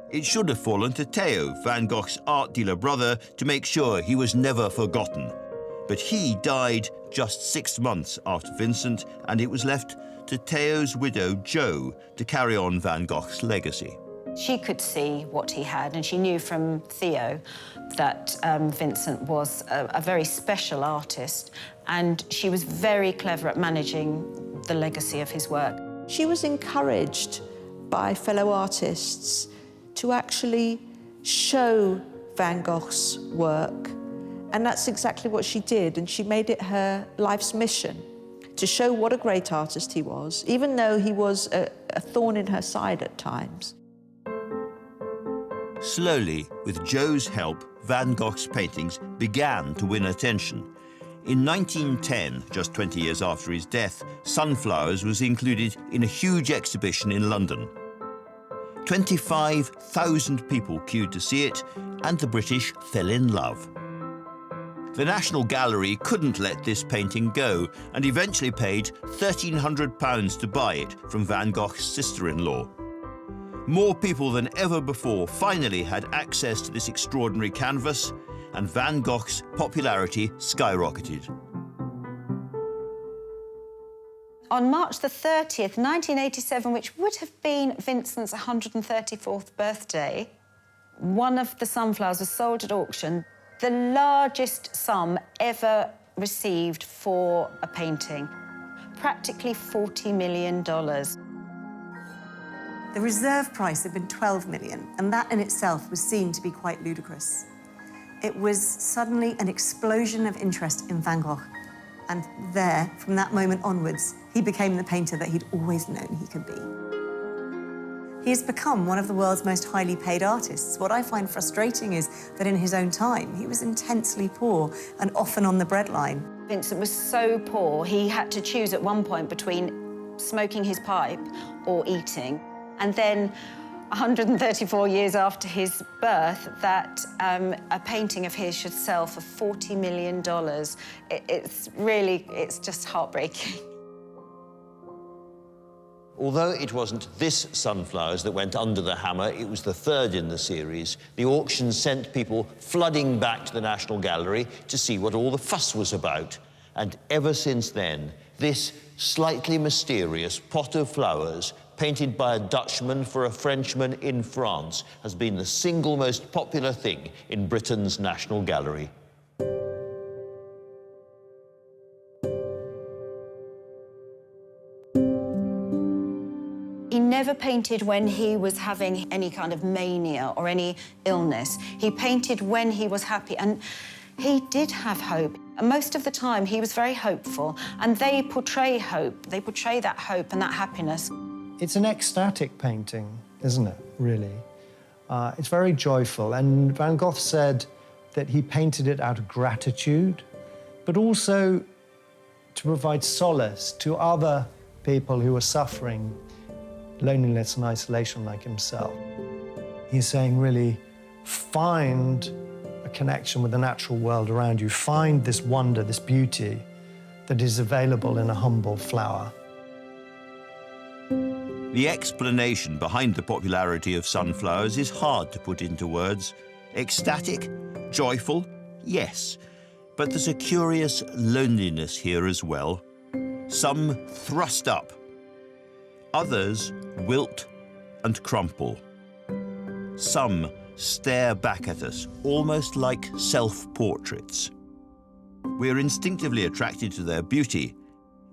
It should have fallen to Theo, Van Gogh's art dealer brother, to make sure he was never forgotten. But he died just 6 months after Vincent, and it was left to Theo's widow, Jo, to carry on Van Gogh's legacy. She could see what he had, and she knew from Theo that Vincent was a very special artist, and she was very clever at managing the legacy of his work. She was encouraged by fellow artists to actually show Van Gogh's work, and that's exactly what she did, and she made it her life's mission to show what a great artist he was, even though he was a thorn in her side at times. Slowly, with Jo's help, Van Gogh's paintings began to win attention. In 1910, just 20 years after his death, Sunflowers was included in a huge exhibition in London. 25,000 people queued to see it, and the British fell in love. The National Gallery couldn't let this painting go and eventually paid £1,300 to buy it from Van Gogh's sister-in-law. More people than ever before finally had access to this extraordinary canvas, and Van Gogh's popularity skyrocketed. On March the 30th, 1987, which would have been Vincent's 134th birthday, one of the sunflowers was sold at auction, the largest sum ever received for a painting, practically $40 million. The reserve price had been $12 million, and that in itself was seen to be quite ludicrous. It was suddenly an explosion of interest in Van Gogh. And there, from that moment onwards, he became the painter that he'd always known he could be. He has become one of the world's most highly paid artists. What I find frustrating is that in his own time, he was intensely poor and often on the breadline. Vincent was so poor, he had to choose at one point between smoking his pipe or eating. And then, 134 years after his birth, that a painting of his should sell for $40 million. It's just heartbreaking. Although it wasn't this Sunflowers that went under the hammer, it was the third in the series, the auction sent people flooding back to the National Gallery to see what all the fuss was about. And ever since then, this slightly mysterious pot of flowers, painted by a Dutchman for a Frenchman in France, has been the single most popular thing in Britain's National Gallery. He never painted when he was having any kind of mania or any illness. He painted when he was happy, and he did have hope. And most of the time, he was very hopeful, and they portray hope. They portray that hope and that happiness. It's an ecstatic painting, isn't it, really? It's very joyful, and Van Gogh said that he painted it out of gratitude, but also to provide solace to other people who are suffering loneliness and isolation like himself. He's saying, really, find a connection with the natural world around you. Find this wonder, this beauty that is available in a humble flower. The explanation behind the popularity of sunflowers is hard to put into words. Ecstatic, joyful, yes. But there's a curious loneliness here as well. Some thrust up. Others wilt and crumple. Some stare back at us, almost like self-portraits. We're instinctively attracted to their beauty,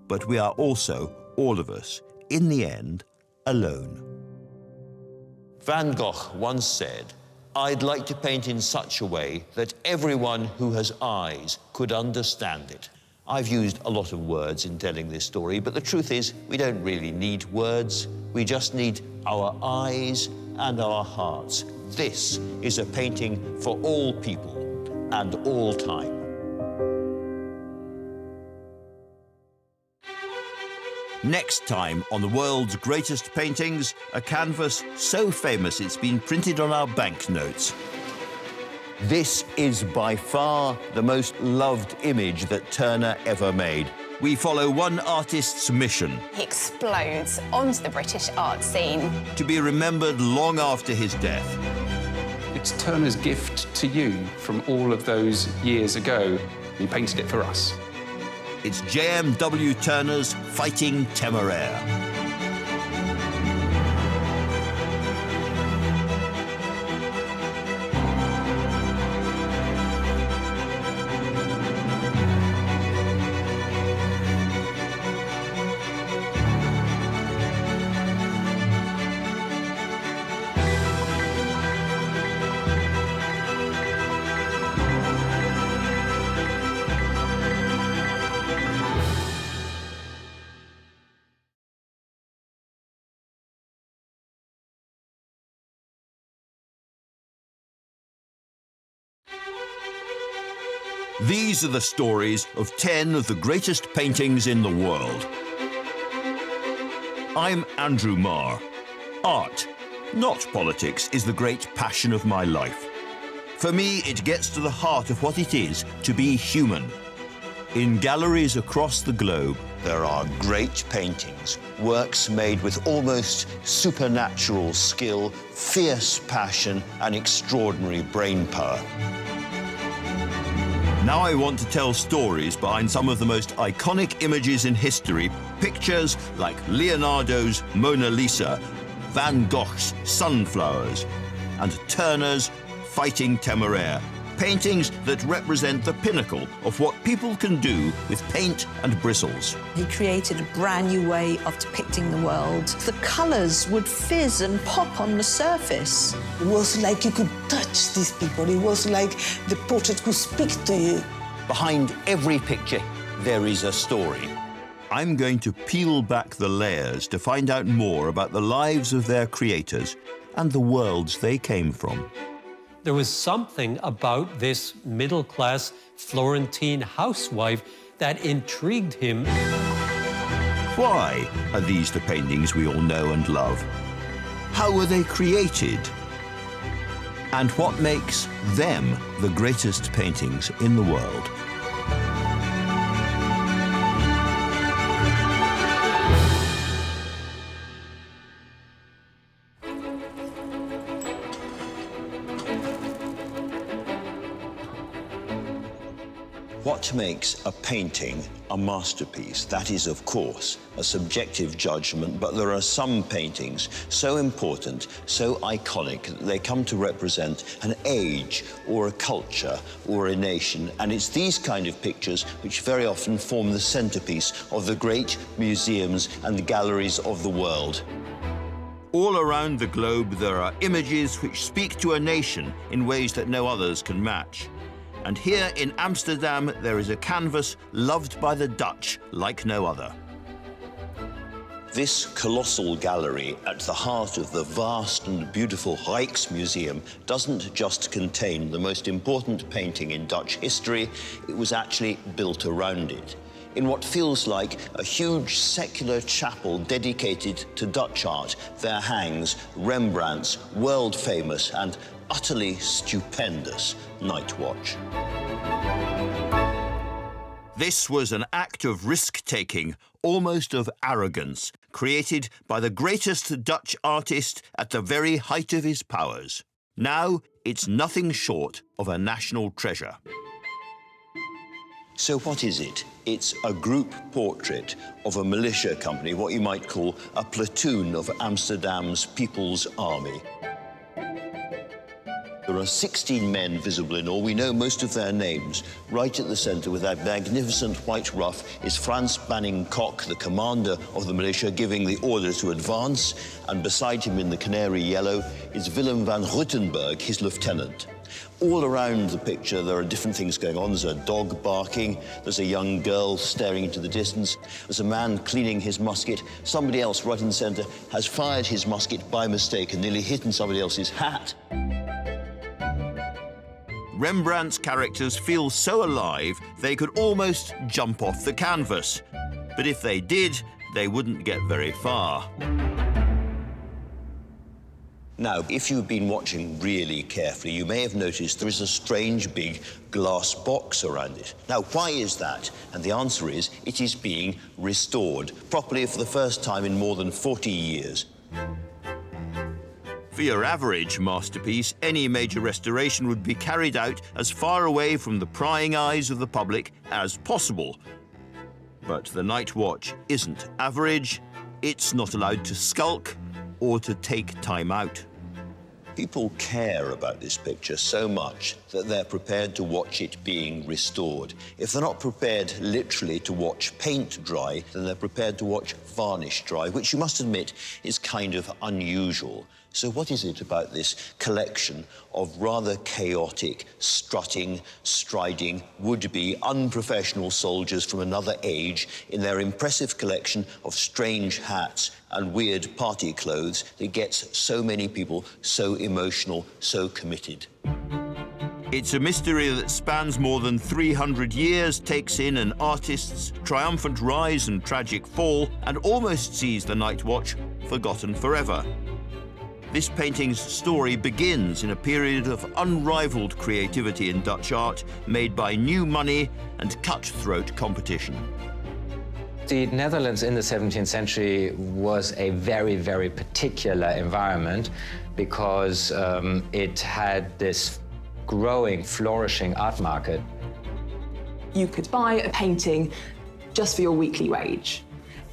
but we are also, all of us, in the end, alone. Van Gogh once said, "I'd like to paint in such a way that everyone who has eyes could understand it." I've used a lot of words in telling this story, but the truth is, we don't really need words. We just need our eyes and our hearts. This is a painting for all people and all time. Next time on the world's greatest paintings, a canvas so famous it's been printed on our banknotes. This is by far the most loved image that Turner ever made. We follow one artist's mission. He explodes onto the British art scene. To be remembered long after his death. It's Turner's gift to you from all of those years ago. He painted it for us. It's J.M.W. Turner's Fighting Temeraire. These are the stories of 10 of the greatest paintings in the world. I'm Andrew Maar. Art, not politics, is the great passion of my life. For me, it gets to the heart of what it is to be human. In galleries across the globe, there are great paintings, works made with almost supernatural skill, fierce passion, and extraordinary brainpower. Now I want to tell stories behind some of the most iconic images in history, pictures like Leonardo's Mona Lisa, Van Gogh's Sunflowers, and Turner's Fighting Temeraire, paintings that represent the pinnacle of what people can do with paint and bristles. He created a brand new way of depicting the world. The colours would fizz and pop on the surface. It was like you could touch these people. It was like the portrait could speak to you. Behind every picture, there is a story. I'm going to peel back the layers to find out more about the lives of their creators and the worlds they came from. There was something about this middle-class Florentine housewife that intrigued him. Why are these the paintings we all know and love? How were they created? And what makes them the greatest paintings in the world? What makes a painting a masterpiece? That is, of course, a subjective judgment, but there are some paintings so important, so iconic, that they come to represent an age or a culture or a nation. And it's these kind of pictures which very often form the centerpiece of the great museums and the galleries of the world. All around the globe, there are images which speak to a nation in ways that no others can match. And here in Amsterdam, there is a canvas loved by the Dutch like no other. This colossal gallery at the heart of the vast and beautiful Rijksmuseum doesn't just contain the most important painting in Dutch history, it was actually built around it. in what feels like a huge secular chapel dedicated to Dutch art, there hangs Rembrandt's world-famous and utterly stupendous Night Watch. This was an act of risk-taking, almost of arrogance, created by the greatest Dutch artist at the very height of his powers. Now, it's nothing short of a national treasure. So what is it? It's a group portrait of a militia company, what you might call a platoon of Amsterdam's People's Army. There are 16 men visible in all. We know most of their names. Right at the centre, with that magnificent white ruff, is Frans Banning-Kock, the commander of the militia, giving the order to advance. And beside him in the canary yellow is Willem van Ruttenberg, his lieutenant. All around the picture, there are different things going on. There's a dog barking, there's a young girl staring into the distance, there's a man cleaning his musket. Somebody else, right in the centre, has fired his musket by mistake and nearly hit somebody else's hat. Rembrandt's characters feel so alive they could almost jump off the canvas. But if they did, they wouldn't get very far. Now, if you've been watching really carefully, you may have noticed there is a strange big glass box around it. Now, why is that? And the answer is, it is being restored, properly for the first time in more than 40 years. For your average masterpiece, any major restoration would be carried out as far away from the prying eyes of the public as possible. But the Night Watch isn't average, it's not allowed to skulk or to take time out. People care about this picture so much that they're prepared to watch it being restored. If they're not prepared literally to watch paint dry, then they're prepared to watch varnish dry, which you must admit is kind of unusual. So what is it about this collection of rather chaotic, strutting, striding, would-be unprofessional soldiers from another age in their impressive collection of strange hats and weird party clothes that gets so many people so emotional, so committed? It's a mystery that spans more than 300 years, takes in an artist's triumphant rise and tragic fall, and almost sees the Night Watch forgotten forever. This painting's story begins in a period of unrivaled creativity in Dutch art, made by new money and cutthroat competition. The Netherlands in the 17th century was a very, very particular environment because it had this growing, flourishing art market. You could buy a painting just for your weekly wage.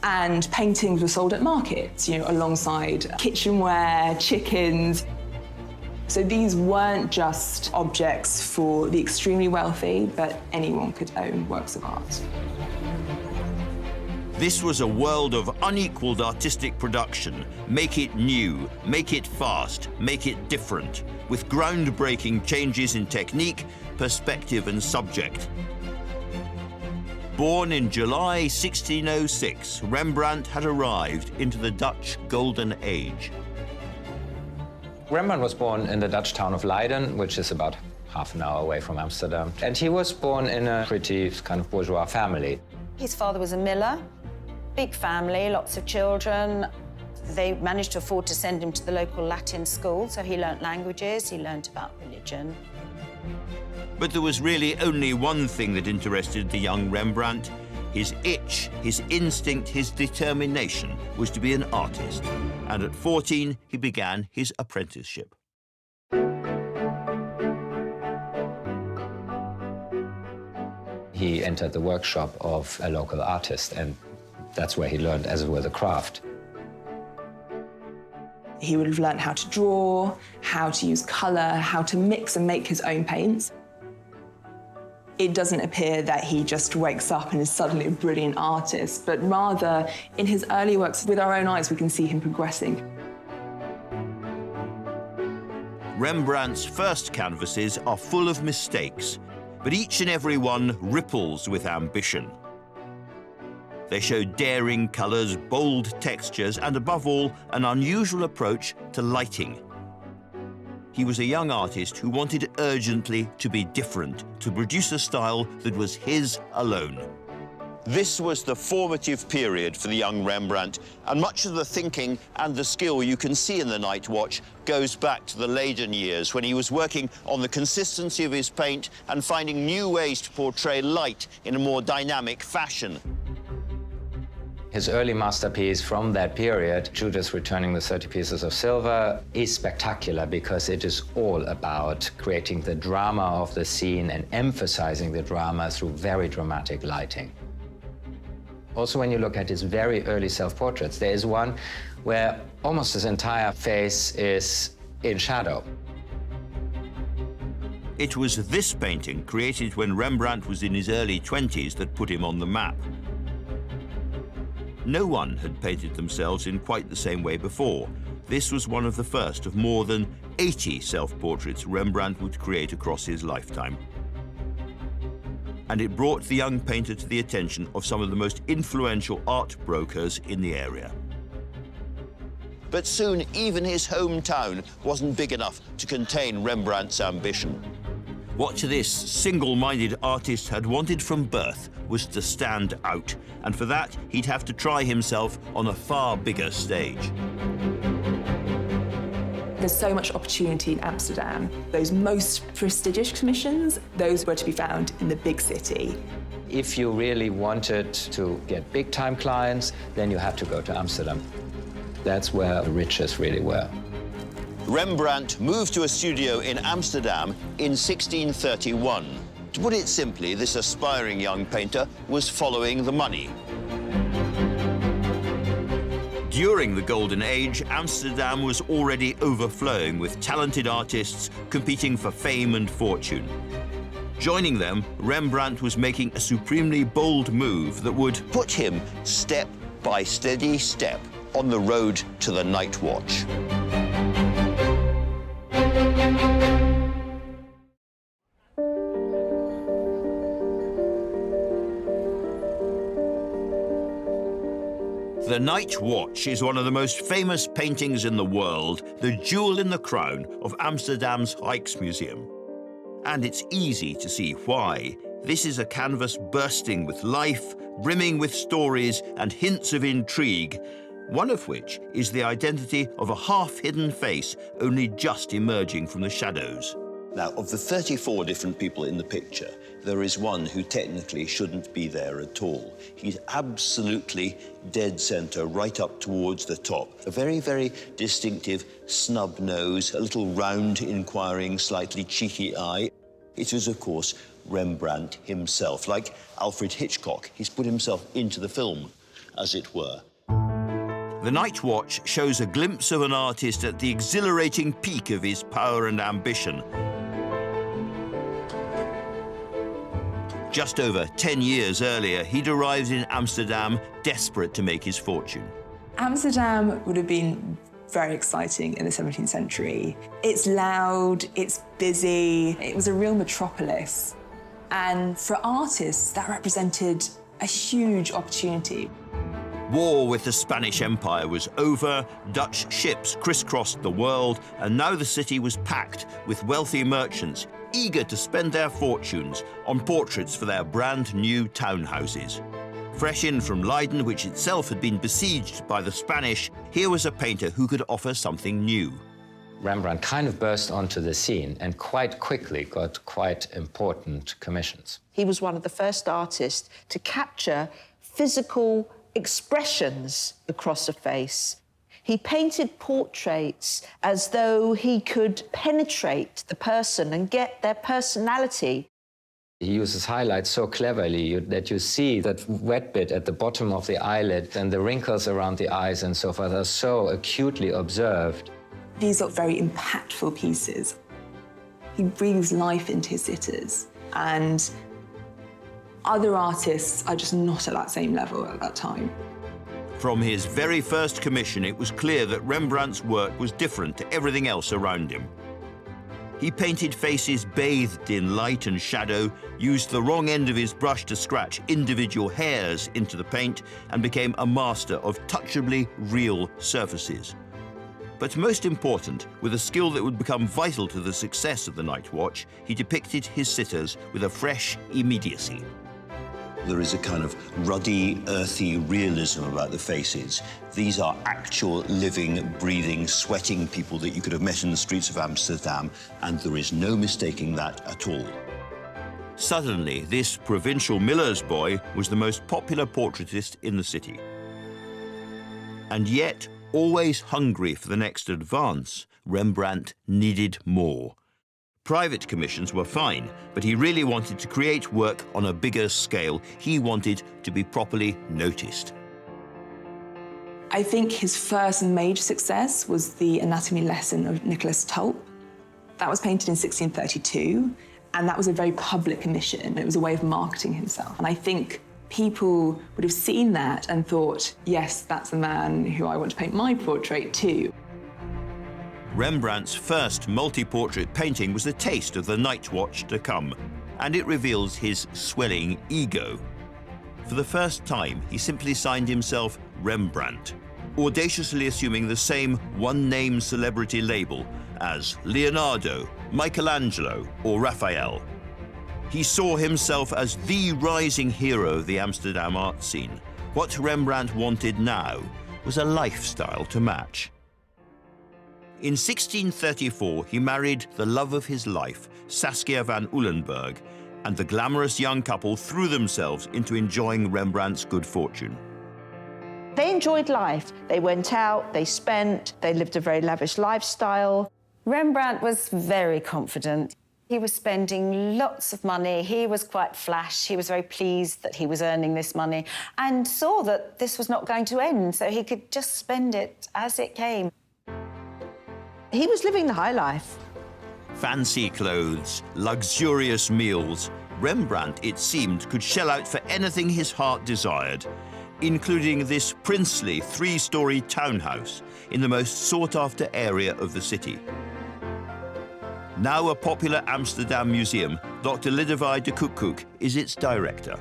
And paintings were sold at markets, you know, alongside kitchenware, chickens. So these weren't just objects for the extremely wealthy, but anyone could own works of art. This was a world of unequaled artistic production. Make it new, make it fast, make it different, with groundbreaking changes in technique, perspective and subject. Born in July 1606, Rembrandt had arrived into the Dutch Golden Age. Rembrandt was born in the Dutch town of Leiden, which is about half an hour away from Amsterdam. And he was born in a pretty kind of bourgeois family. His father was a miller, big family, lots of children. They managed to afford to send him to the local Latin school, so he learnt languages, he learnt about religion. But there was really only one thing that interested the young Rembrandt. His itch, his instinct, his determination was to be an artist. And at 14, he began his apprenticeship. He entered the workshop of a local artist, and that's where he learned, as it were, the craft. He would have learned how to draw, how to use colour, how to mix and make his own paints. It doesn't appear that he just wakes up and is suddenly a brilliant artist, but rather, in his early works, with our own eyes, we can see him progressing. Rembrandt's first canvases are full of mistakes, but each and every one ripples with ambition. They show daring colours, bold textures, and above all, an unusual approach to lighting. He was a young artist who wanted urgently to be different, to produce a style that was his alone. This was the formative period for the young Rembrandt, and much of the thinking and the skill you can see in The Night Watch goes back to the Leyden years, when he was working on the consistency of his paint and finding new ways to portray light in a more dynamic fashion. His early masterpiece from that period, Judas Returning the 30 Pieces of Silver, is spectacular because it is all about creating the drama of the scene and emphasizing the drama through very dramatic lighting. Also, when you look at his very early self-portraits, there is one where almost his entire face is in shadow. It was this painting, created when Rembrandt was in his early 20s, that put him on the map. No one had painted themselves in quite the same way before. This was one of the first of more than 80 self-portraits Rembrandt would create across his lifetime. And it brought the young painter to the attention of some of the most influential art brokers in the area. But soon, even his hometown wasn't big enough to contain Rembrandt's ambition. What this single-minded artist had wanted from birth was to stand out, and for that, he'd have to try himself on a far bigger stage. There's so much opportunity in Amsterdam. Those most prestigious commissions, those were to be found in the big city. If you really wanted to get big-time clients, then you had to go to Amsterdam. That's where the riches really were. Rembrandt moved to a studio in Amsterdam in 1631. To put it simply, this aspiring young painter was following the money. During the Golden Age, Amsterdam was already overflowing with talented artists competing for fame and fortune. Joining them, Rembrandt was making a supremely bold move that would put him step by steady step on the road to the Night Watch. The Night Watch is one of the most famous paintings in the world, the jewel in the crown of Amsterdam's Rijksmuseum. And it's easy to see why. This is a canvas bursting with life, brimming with stories and hints of intrigue, one of which is the identity of a half-hidden face only just emerging from the shadows. Now, of the 34 different people in the picture, there is one who technically shouldn't be there at all. He's absolutely dead center, right up towards the top. A very, very distinctive snub nose, a little round, inquiring, slightly cheeky eye. It is, of course, Rembrandt himself. Like Alfred Hitchcock, he's put himself into the film, as it were. The Night Watch shows a glimpse of an artist at the exhilarating peak of his power and ambition. Just over 10 years earlier, he'd arrived in Amsterdam, desperate to make his fortune. Amsterdam would have been very exciting in the 17th century. It's loud, it's busy, it was a real metropolis. And for artists, that represented a huge opportunity. War with the Spanish Empire was over, Dutch ships crisscrossed the world, and now the city was packed with wealthy merchants eager to spend their fortunes on portraits for their brand new townhouses. Fresh in from Leyden, which itself had been besieged by the Spanish, here was a painter who could offer something new. Rembrandt kind of burst onto the scene and quite quickly got quite important commissions. He was one of the first artists to capture physical expressions across a face. He painted portraits as though he could penetrate the person and get their personality. He uses highlights so cleverly that you see that wet bit at the bottom of the eyelid, and the wrinkles around the eyes and so forth are so acutely observed. These are very impactful pieces. He breathes life into his sitters, and other artists are just not at that same level at that time. From his very first commission, it was clear that Rembrandt's work was different to everything else around him. He painted faces bathed in light and shadow, used the wrong end of his brush to scratch individual hairs into the paint, and became a master of touchably real surfaces. But most important, with a skill that would become vital to the success of the Night Watch, he depicted his sitters with a fresh immediacy. There is a kind of ruddy, earthy realism about the faces. These are actual, living, breathing, sweating people that you could have met in the streets of Amsterdam, and there is no mistaking that at all. Suddenly, this provincial miller's boy was the most popular portraitist in the city. And yet, always hungry for the next advance, Rembrandt needed more. Private commissions were fine, but he really wanted to create work on a bigger scale. He wanted to be properly noticed. I think his first major success was the Anatomy Lesson of Nicholas Tulp. That was painted in 1632, and that was a very public commission. It was a way of marketing himself. And I think people would have seen that and thought, yes, that's the man who I want to paint my portrait too. Rembrandt's first multi-portrait painting was a taste of the night watch to come, and it reveals his swelling ego. For the first time, he simply signed himself Rembrandt, audaciously assuming the same one-name celebrity label as Leonardo, Michelangelo, or Raphael. He saw himself as the rising hero of the Amsterdam art scene. What Rembrandt wanted now was a lifestyle to match. In 1634, he married the love of his life, Saskia van Uylenburg, and the glamorous young couple threw themselves into enjoying Rembrandt's good fortune. They enjoyed life. They went out, they spent, they lived a very lavish lifestyle. Rembrandt was very confident. He was spending lots of money. He was quite flash. He was very pleased that he was earning this money and saw that this was not going to end, so he could just spend it as it came. He was living the high life. Fancy clothes, luxurious meals. Rembrandt, it seemed, could shell out for anything his heart desired, including this princely three-story townhouse in the most sought-after area of the city. Now a popular Amsterdam museum, Dr. Lidewij de Koek is its director.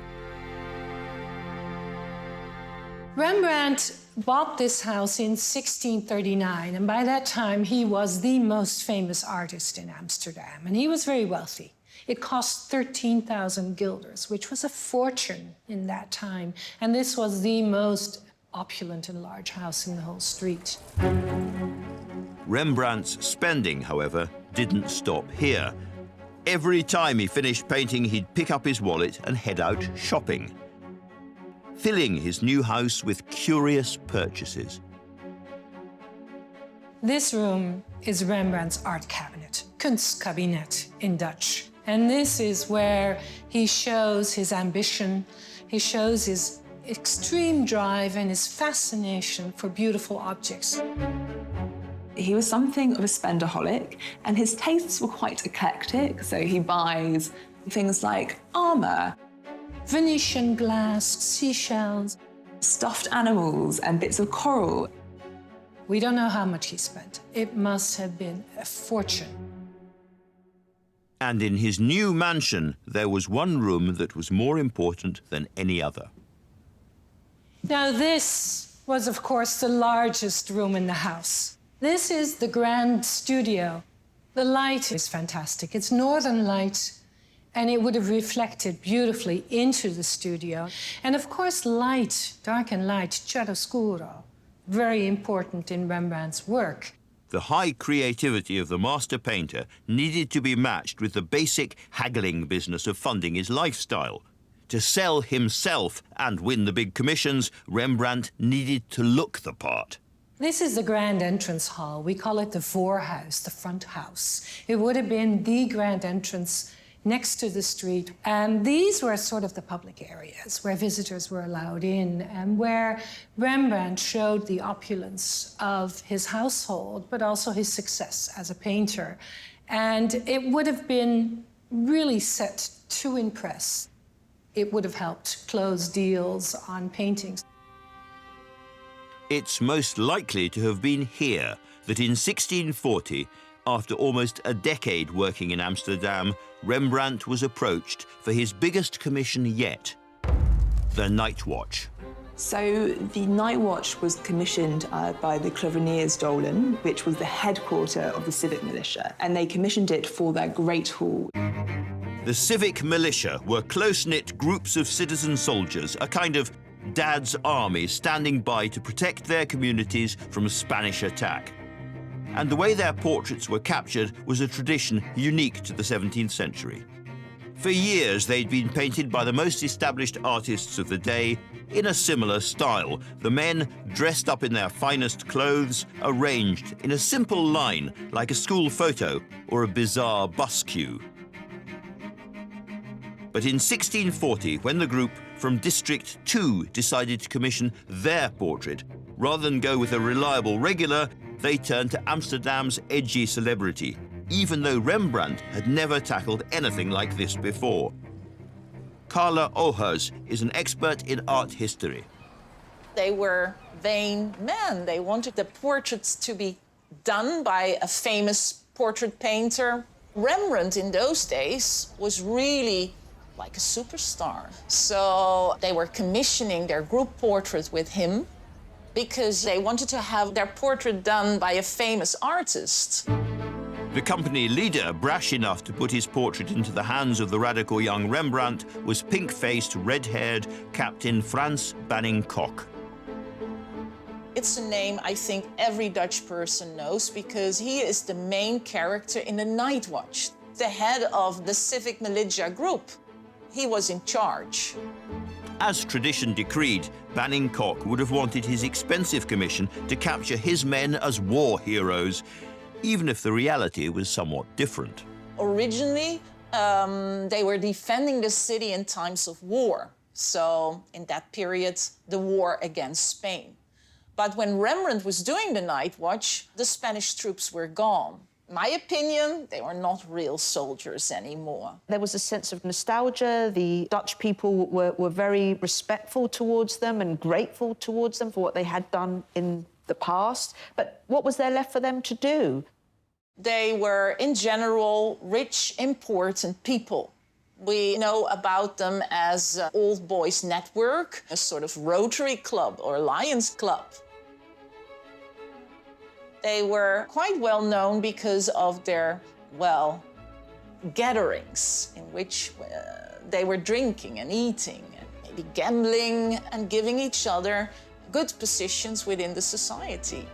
Rembrandt bought this house in 1639, and by that time he was the most famous artist in Amsterdam, and he was very wealthy. It cost 13,000 guilders, which was a fortune in that time, and this was the most opulent and large house in the whole street. Rembrandt's spending, however, didn't stop here. Every time he finished painting, he'd pick up his wallet and head out shopping, filling his new house with curious purchases. This room is Rembrandt's art cabinet, Kunstkabinet in Dutch. And this is where he shows his ambition, he shows his extreme drive and his fascination for beautiful objects. He was something of a spenderholic, and his tastes were quite eclectic, so he buys things like armor, Venetian glass, seashells, stuffed animals and bits of coral. We don't know how much he spent. It must have been a fortune. And in his new mansion, there was one room that was more important than any other. Now, this was, of course, the largest room in the house. This is the grand studio. The light is fantastic. It's northern light, and it would have reflected beautifully into the studio. And of course, light, dark and light, chiaroscuro, very important in Rembrandt's work. The high creativity of the master painter needed to be matched with the basic haggling business of funding his lifestyle. To sell himself and win the big commissions, Rembrandt needed to look the part. This is the grand entrance hall. We call it the voorhuis, the front house. It would have been the grand entrance next to the street. And these were sort of the public areas where visitors were allowed in and where Rembrandt showed the opulence of his household, but also his success as a painter. And it would have been really set to impress. It would have helped close deals on paintings. It's most likely to have been here that in 1640, after almost a decade working in Amsterdam, Rembrandt was approached for his biggest commission yet, the Night Watch. So the Night Watch was commissioned by the Kloveniersdolen, which was the headquarter of the civic militia, and they commissioned it for their Great Hall. The civic militia were close-knit groups of citizen soldiers, a kind of dad's army standing by to protect their communities from Spanish attack. And the way their portraits were captured was a tradition unique to the 17th century. For years, they'd been painted by the most established artists of the day in a similar style, the men dressed up in their finest clothes, arranged in a simple line like a school photo or a bizarre bus queue. But in 1640, when the group from District 2 decided to commission their portrait, rather than go with a reliable regular, they turned to Amsterdam's edgy celebrity, even though Rembrandt had never tackled anything like this before. Carla Ohers is an expert in art history. They were vain men. They wanted the portraits to be done by a famous portrait painter. Rembrandt in those days was really like a superstar. So they were commissioning their group portrait with him because they wanted to have their portrait done by a famous artist. The company leader, brash enough to put his portrait into the hands of the radical young Rembrandt, was pink-faced, red-haired Captain Frans Banijay. It's a name I think every Dutch person knows because he is the main character in the Night Watch, the head of the civic militia group. He was in charge. As tradition decreed, Banijay would have wanted his expensive commission to capture his men as war heroes, even if the reality was somewhat different. Originally, they were defending the city in times of war. So, in that period, the war against Spain. But when Rembrandt was doing the Night Watch, the Spanish troops were gone. In my opinion, they were not real soldiers anymore. There was a sense of nostalgia. The Dutch people were very respectful towards them and grateful towards them for what they had done in the past. But what was there left for them to do? They were, in general, rich, important people. We know about them as Old Boys Network, a sort of Rotary Club or Lions Club. They were quite well known because of their, well, gatherings in which they were drinking and eating and maybe gambling and giving each other good positions within the society.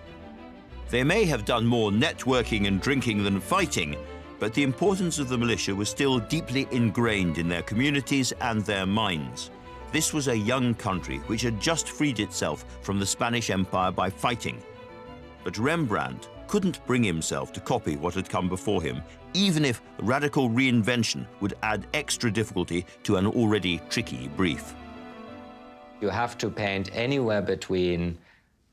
They may have done more networking and drinking than fighting, but the importance of the militia was still deeply ingrained in their communities and their minds. This was a young country which had just freed itself from the Spanish Empire by fighting. But Rembrandt couldn't bring himself to copy what had come before him, even if radical reinvention would add extra difficulty to an already tricky brief. You have to paint anywhere between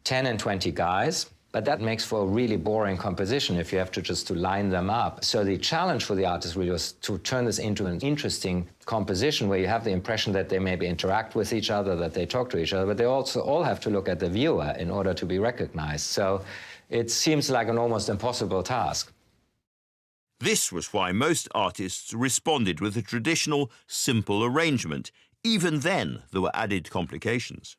10 and 20 guys, but that makes for a really boring composition if you have to line them up. So the challenge for the artist really was to turn this into an interesting composition where you have the impression that they maybe interact with each other, that they talk to each other, but they also all have to look at the viewer in order to be recognized. So it seems like an almost impossible task. This was why most artists responded with a traditional, simple arrangement. Even then, there were added complications.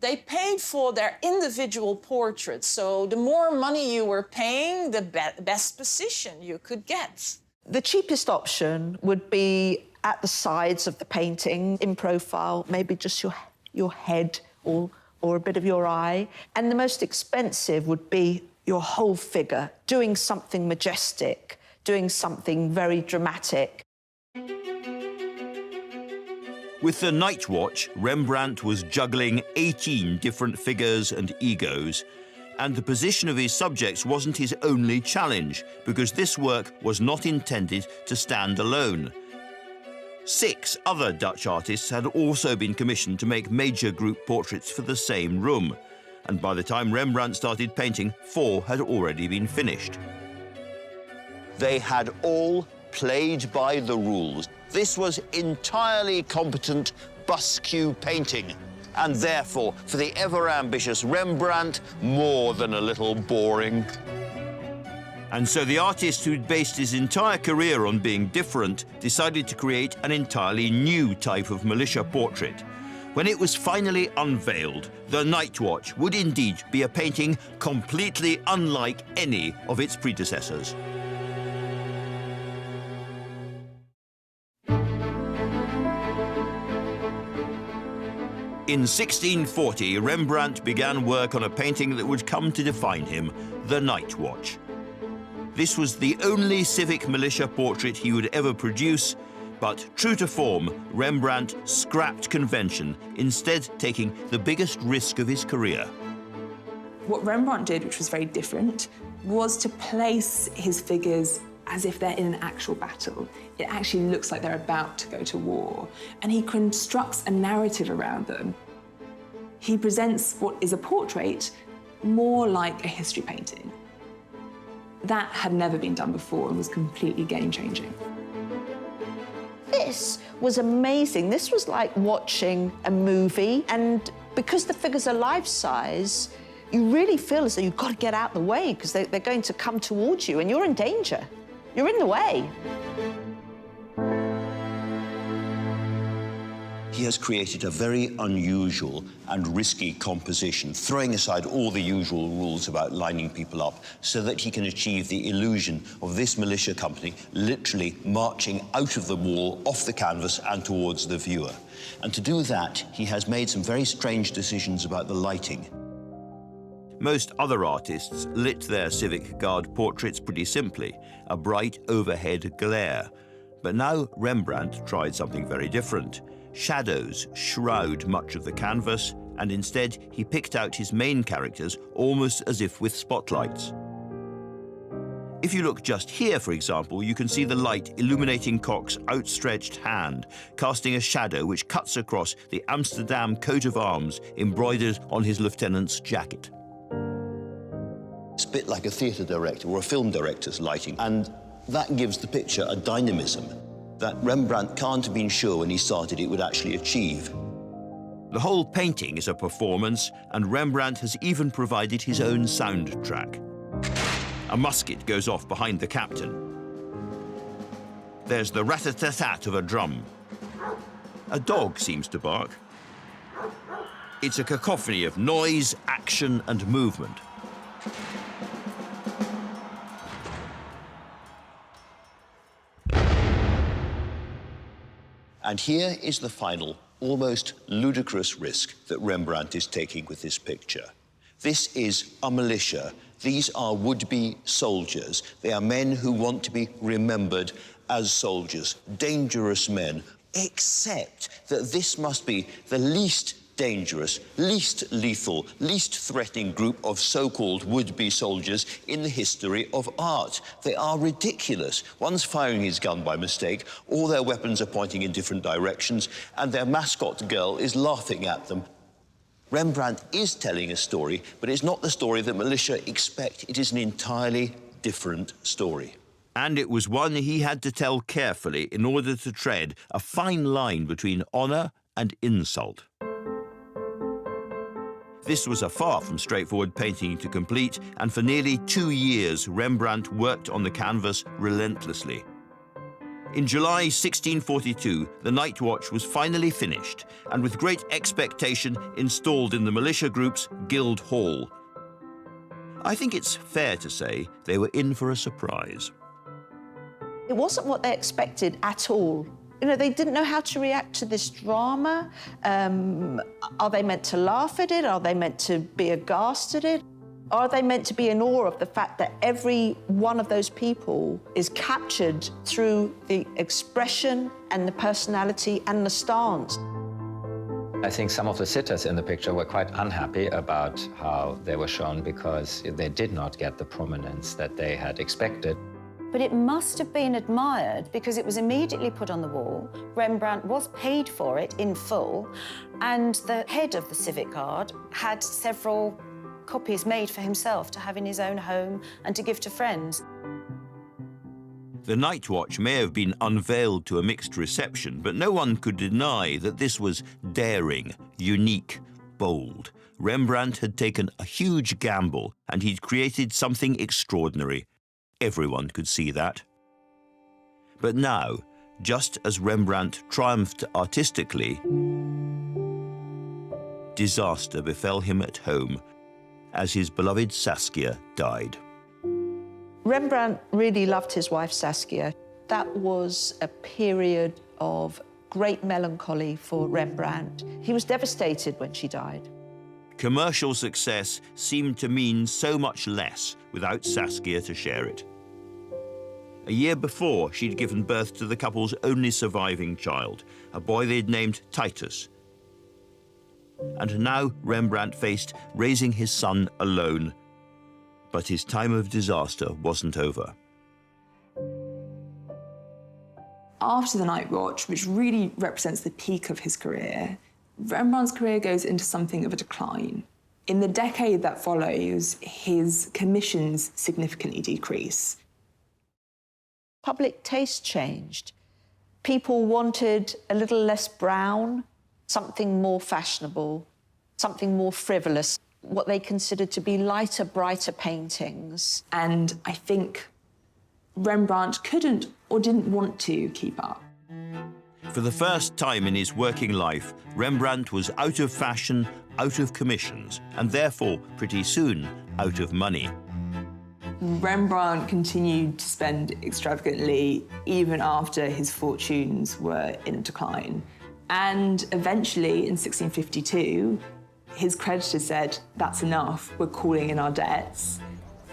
They paid for their individual portraits, so the more money you were paying, the best position you could get. The cheapest option would be at the sides of the painting, in profile, maybe just your head or a bit of your eye. And the most expensive would be your whole figure, doing something majestic, doing something very dramatic. With the Night Watch, Rembrandt was juggling 18 different figures and egos, and the position of his subjects wasn't his only challenge, because this work was not intended to stand alone. 6 other Dutch artists had also been commissioned to make major group portraits for the same room, and by the time Rembrandt started painting, 4 had already been finished. They had all played by the rules. This was entirely competent bus-queue painting, and therefore, for the ever-ambitious Rembrandt, more than a little boring. And so the artist who'd based his entire career on being different decided to create an entirely new type of militia portrait. When it was finally unveiled, the Night Watch would indeed be a painting completely unlike any of its predecessors. In 1640, Rembrandt began work on a painting that would come to define him, The Night Watch. This was the only civic militia portrait he would ever produce, but true to form, Rembrandt scrapped convention, instead taking the biggest risk of his career. What Rembrandt did, which was very different, was to place his figures as if they're in an actual battle. It actually looks like they're about to go to war, and he constructs a narrative around them. He presents what is a portrait more like a history painting. That had never been done before and was completely game-changing. This was amazing. This was like watching a movie, and because the figures are life-size, you really feel as though you've got to get out the way because they're going to come towards you and you're in danger. You're in the way. He has created a very unusual and risky composition, throwing aside all the usual rules about lining people up so that he can achieve the illusion of this militia company literally marching out of the wall, off the canvas and towards the viewer. And to do that, he has made some very strange decisions about the lighting. Most other artists lit their civic guard portraits pretty simply, a bright overhead glare. But now Rembrandt tried something very different. Shadows shroud much of the canvas, and instead he picked out his main characters almost as if with spotlights. If you look just here, for example, you can see the light illuminating Gog's outstretched hand, casting a shadow which cuts across the Amsterdam coat of arms embroidered on his lieutenant's jacket. It's a bit like a theatre director or a film director's lighting, and that gives the picture a dynamism that Rembrandt can't have been sure when he started it would actually achieve. The whole painting is a performance, and Rembrandt has even provided his own soundtrack. A musket goes off behind the captain. There's the rat-a-tat-tat of a drum. A dog seems to bark. It's a cacophony of noise, action, and movement. And here is the final, almost ludicrous risk that Rembrandt is taking with this picture. This is a militia. These are would-be soldiers. They are men who want to be remembered as soldiers, dangerous men, except that this must be the least dangerous, least lethal, least threatening group of so-called would-be soldiers in the history of art. They are ridiculous. One's firing his gun by mistake, all their weapons are pointing in different directions, and their mascot girl is laughing at them. Rembrandt is telling a story, but it's not the story that militia expect. It is an entirely different story. And it was one he had to tell carefully in order to tread a fine line between honour and insult. This was a far from straightforward painting to complete, and for nearly 2 years Rembrandt worked on the canvas relentlessly. In July 1642, the Night Watch was finally finished, and with great expectation installed in the militia group's guild hall. I think it's fair to say they were in for a surprise. It wasn't what they expected at all. You know, they didn't know how to react to this drama. Are they meant to laugh at it? Are they meant to be aghast at it? Are they meant to be in awe of the fact that every one of those people is captured through the expression and the personality and the stance? I think some of the sitters in the picture were quite unhappy about how they were shown because they did not get the prominence that they had expected. But it must have been admired because it was immediately put on the wall. Rembrandt was paid for it in full, and the head of the Civic Guard had several copies made for himself to have in his own home and to give to friends. The Night Watch may have been unveiled to a mixed reception, but no one could deny that this was daring, unique, bold. Rembrandt had taken a huge gamble, and he'd created something extraordinary. Everyone could see that. But now, just as Rembrandt triumphed artistically, disaster befell him at home as his beloved Saskia died. Rembrandt really loved his wife Saskia. That was a period of great melancholy for Rembrandt. He was devastated when she died. Commercial success seemed to mean so much less without Saskia to share it. A year before, she'd given birth to the couple's only surviving child, a boy they'd named Titus. And now Rembrandt faced raising his son alone. But his time of disaster wasn't over. After The Night Watch, which really represents the peak of his career, Rembrandt's career goes into something of a decline. In the decade that follows, his commissions significantly decrease. Public taste changed. People wanted a little less brown, something more fashionable, something more frivolous, what they considered to be lighter, brighter paintings. And I think Rembrandt couldn't or didn't want to keep up. For the first time in his working life, Rembrandt was out of fashion, out of commissions, and therefore, pretty soon, out of money. Rembrandt continued to spend extravagantly even after his fortunes were in decline. And eventually, in 1652, his creditors said, "That's enough, we're calling in our debts."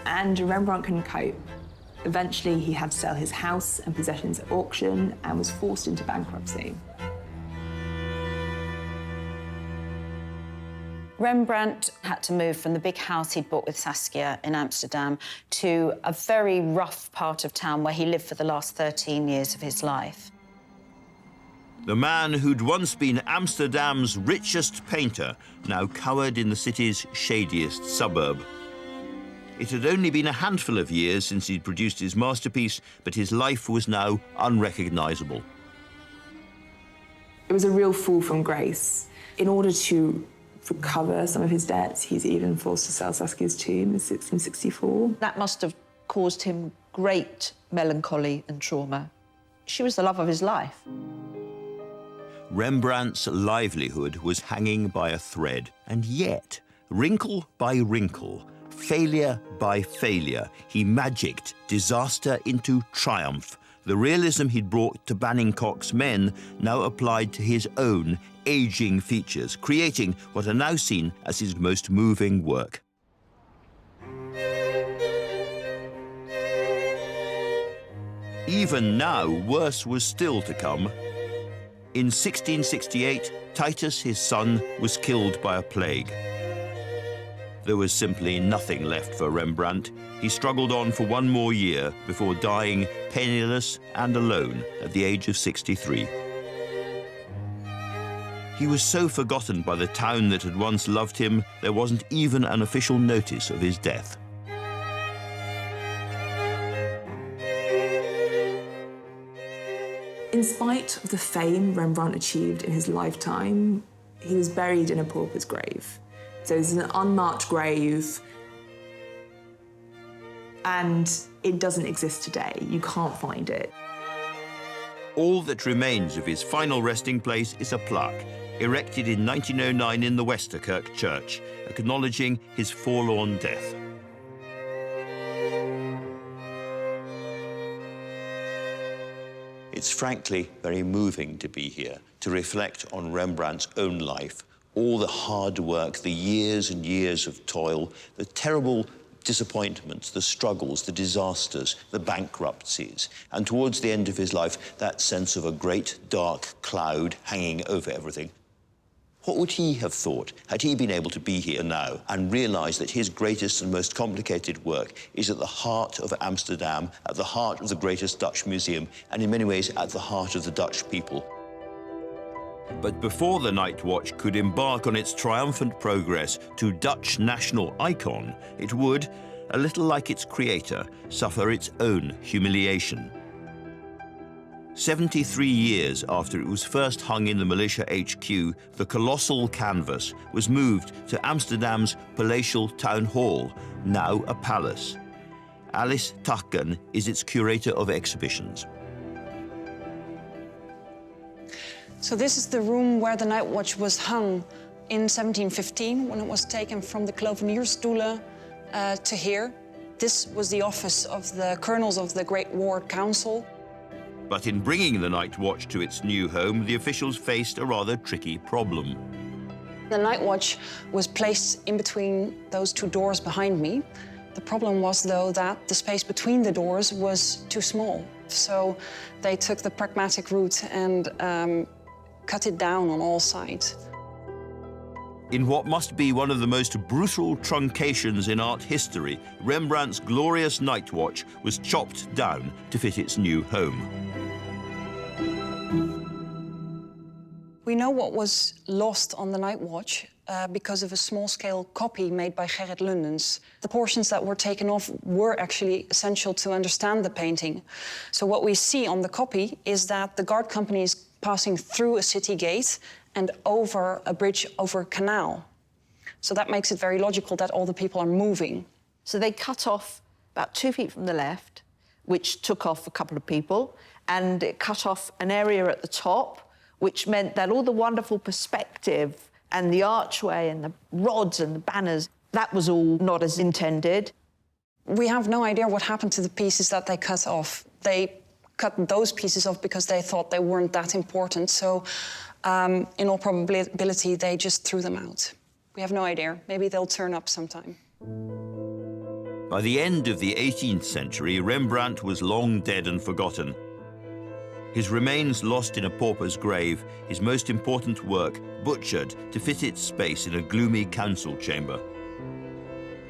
And Rembrandt couldn't cope. Eventually, he had to sell his house and possessions at auction and was forced into bankruptcy. Rembrandt had to move from the big house he'd bought with Saskia in Amsterdam to a very rough part of town where he lived for the last 13 years of his life. The man who'd once been Amsterdam's richest painter now cowered in the city's shadiest suburb. It had only been a handful of years since he'd produced his masterpiece, but his life was now unrecognizable. It was a real fall from grace. In order to recover some of his debts, he's even forced to sell Saskia's tomb in 1664. That must have caused him great melancholy and trauma. She was the love of his life. Rembrandt's livelihood was hanging by a thread, and yet, wrinkle by wrinkle, failure by failure, he magicked disaster into triumph. The realism he'd brought to Banningcock's men now applied to his own aging features, creating what are now seen as his most moving work. Even now, worse was still to come. In 1668, Titus, his son, was killed by a plague. There was simply nothing left for Rembrandt. He struggled on for one more year before dying penniless and alone at the age of 63. He was so forgotten by the town that had once loved him, there wasn't even an official notice of his death. In spite of the fame Rembrandt achieved in his lifetime, he was buried in a pauper's grave. So it's an unmarked grave, and it doesn't exist today. You can't find it. All that remains of his final resting place is a plaque, erected in 1909 in the Westerkerk Church, acknowledging his forlorn death. It's frankly very moving to be here, to reflect on Rembrandt's own life, all the hard work, the years and years of toil, the terrible disappointments, the struggles, the disasters, the bankruptcies, and towards the end of his life, that sense of a great dark cloud hanging over everything. What would he have thought had he been able to be here now and realise that his greatest and most complicated work is at the heart of Amsterdam, at the heart of the greatest Dutch museum, and in many ways at the heart of the Dutch people? But before the Night Watch could embark on its triumphant progress to Dutch national icon, it would, a little like its creator, suffer its own humiliation. 73 years after it was first hung in the militia HQ, the colossal canvas was moved to Amsterdam's palatial town hall, now a palace. Alice Tachken is its curator of exhibitions. So this is the room where the Night Watch was hung in 1715, when it was taken from the Klovenierstoelen to here. This was the office of the colonels of the Great War Council. But in bringing the night watch to its new home, the officials faced a rather tricky problem. The night watch was placed in between those two doors behind me. The problem was, though, that the space between the doors was too small. So they took the pragmatic route and cut it down on all sides. In what must be one of the most brutal truncations in art history, Rembrandt's glorious night watch was chopped down to fit its new home. We know what was lost on the night watch because of a small-scale copy made by Gerrit Lundens. The portions that were taken off were actually essential to understand the painting. So what we see on the copy is that the guard company is passing through a city gate and over a bridge over a canal. So that makes it very logical that all the people are moving. So they cut off about 2 feet from the left, which took off a couple of people, and it cut off an area at the top, which meant that all the wonderful perspective and the archway and the rods and the banners, that was all not as intended. We have no idea what happened to the pieces that they cut off. They cut those pieces off because they thought they weren't that important. So in all probability, they just threw them out. We have no idea. Maybe they'll turn up sometime. By the end of the 18th century, Rembrandt was long dead and forgotten. His remains lost in a pauper's grave, his most important work butchered to fit its space in a gloomy council chamber.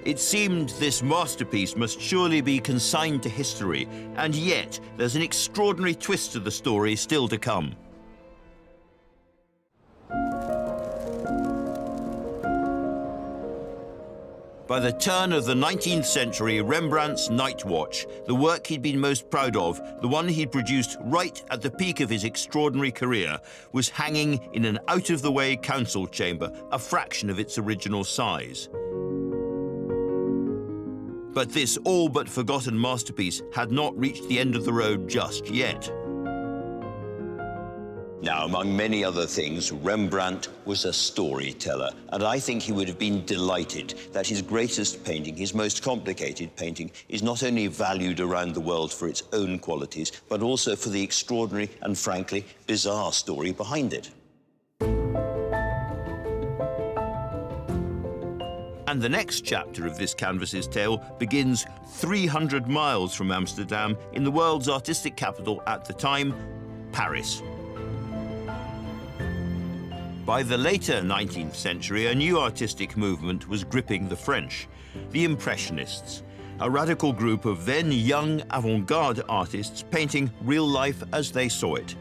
It seemed this masterpiece must surely be consigned to history, and yet there's an extraordinary twist to the story still to come. By the turn of the 19th century, Rembrandt's Night Watch, the work he'd been most proud of, the one he'd produced right at the peak of his extraordinary career, was hanging in an out-of-the-way council chamber, a fraction of its original size. But this all-but-forgotten masterpiece had not reached the end of the road just yet. Now, among many other things, Rembrandt was a storyteller, and I think he would have been delighted that his greatest painting, his most complicated painting, is not only valued around the world for its own qualities, but also for the extraordinary and, frankly, bizarre story behind it. And the next chapter of this canvas's tale begins 300 miles from Amsterdam in the world's artistic capital at the time, Paris. By the later 19th century, a new artistic movement was gripping the French, the Impressionists, a radical group of then young avant-garde artists painting real life as they saw it.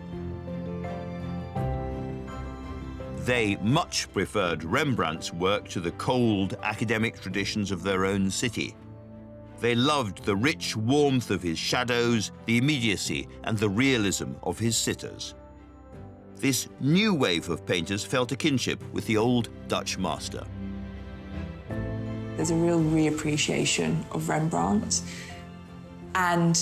They much preferred Rembrandt's work to the cold academic traditions of their own city. They loved the rich warmth of his shadows, the immediacy and the realism of his sitters. This new wave of painters felt a kinship with the old Dutch master. There's a real reappreciation of Rembrandt, and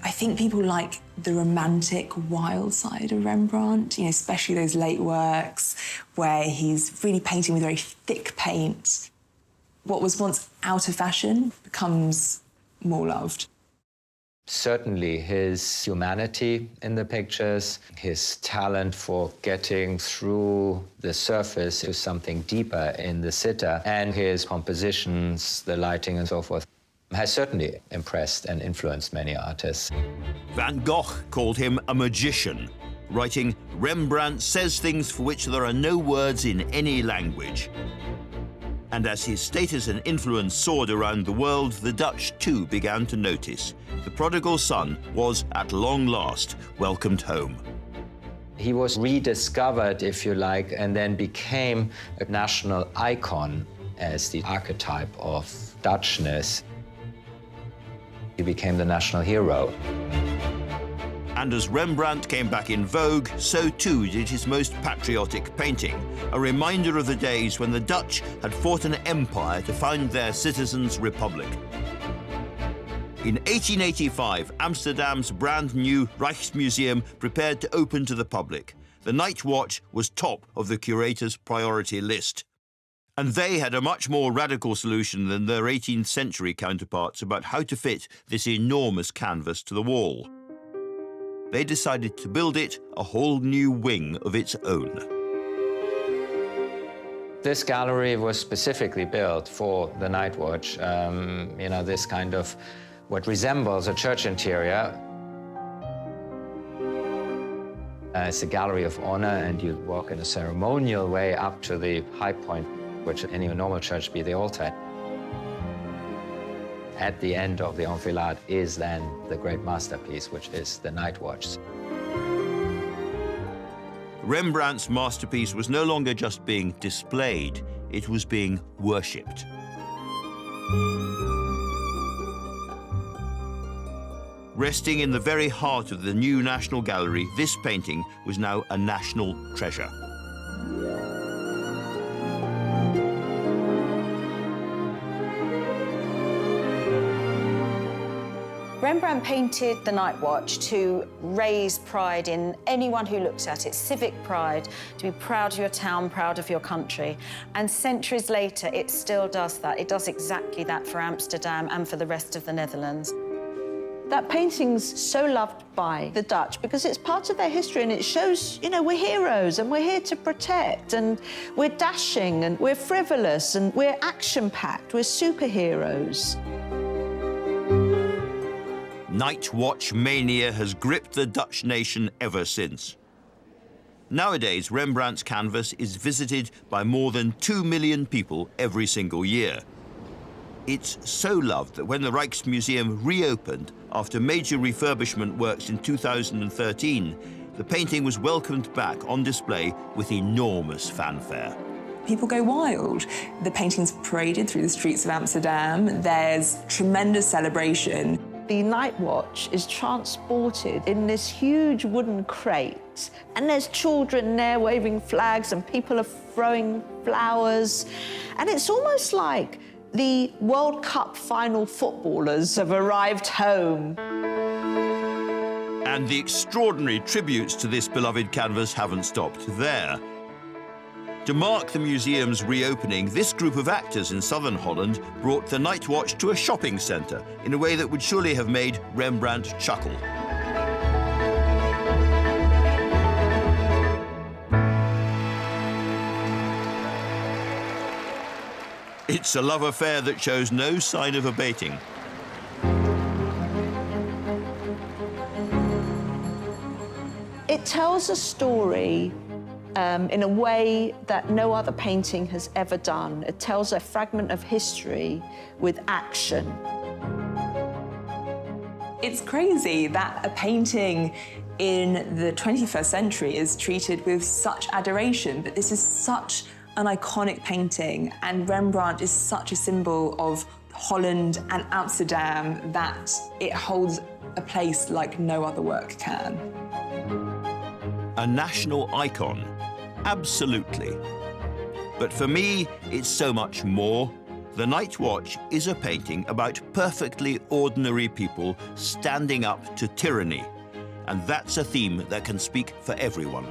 I think people like the romantic, wild side of Rembrandt, you know, especially those late works where he's really painting with very thick paint. What was once out of fashion becomes more loved. Certainly his humanity in the pictures, his talent for getting through the surface to something deeper in the sitter, and his compositions, the lighting and so forth, has certainly impressed and influenced many artists. Van Gogh called him a magician, writing, "Rembrandt says things for which there are no words in any language." And as his status and influence soared around the world, the Dutch too began to notice. The prodigal son was, at long last, welcomed home. He was rediscovered, if you like, and then became a national icon as the archetype of Dutchness. He became the national hero. And as Rembrandt came back in vogue, so too did his most patriotic painting, a reminder of the days when the Dutch had fought an empire to found their citizens' republic. In 1885, Amsterdam's brand new Rijksmuseum prepared to open to the public. The Night Watch was top of the curator's priority list. And they had a much more radical solution than their 18th century counterparts about how to fit this enormous canvas to the wall. they decided to build it a whole new wing of its own. This gallery was specifically built for the Night Watch. You know, this kind of what resembles a church interior. It's a gallery of honor, and you walk in a ceremonial way up to the high point, which in any normal church be the altar. At the end of the Unveiled is then the great masterpiece, which is the Night Watch. Rembrandt's masterpiece was no longer just being displayed, it was being worshipped. Resting in the very heart of the new National Gallery, this painting was now a national treasure. Rembrandt painted the Night Watch to raise pride in anyone who looks at it, civic pride, to be proud of your town, proud of your country. And centuries later, it still does that. It does exactly that for Amsterdam and for the rest of the Netherlands. That painting's so loved by the Dutch because it's part of their history and it shows, you know, we're heroes and we're here to protect and we're dashing and we're frivolous and we're action-packed, we're superheroes. Night Watch mania has gripped the Dutch nation ever since. Nowadays, Rembrandt's canvas is visited by more than 2 million people every single year. It's so loved that when the Rijksmuseum reopened after major refurbishment works in 2013, the painting was welcomed back on display with enormous fanfare. People go wild. The painting's paraded through the streets of Amsterdam. There's tremendous celebration. The Night Watch is transported in this huge wooden crate, and there's children there waving flags and people are throwing flowers, and it's almost like the World Cup final footballers have arrived home. And the extraordinary tributes to this beloved canvas haven't stopped there. To mark the museum's reopening, this group of actors in southern Holland brought the Night Watch to a shopping centre in a way that would surely have made Rembrandt chuckle. It's a love affair that shows no sign of abating. It tells a story in a way that no other painting has ever done. It tells a fragment of history with action. It's crazy that a painting in the 21st century is treated with such adoration, but this is such an iconic painting, and Rembrandt is such a symbol of Holland and Amsterdam that it holds a place like no other work can. A national icon, absolutely. But for me, it's so much more. The Night Watch is a painting about perfectly ordinary people standing up to tyranny. And that's a theme that can speak for everyone.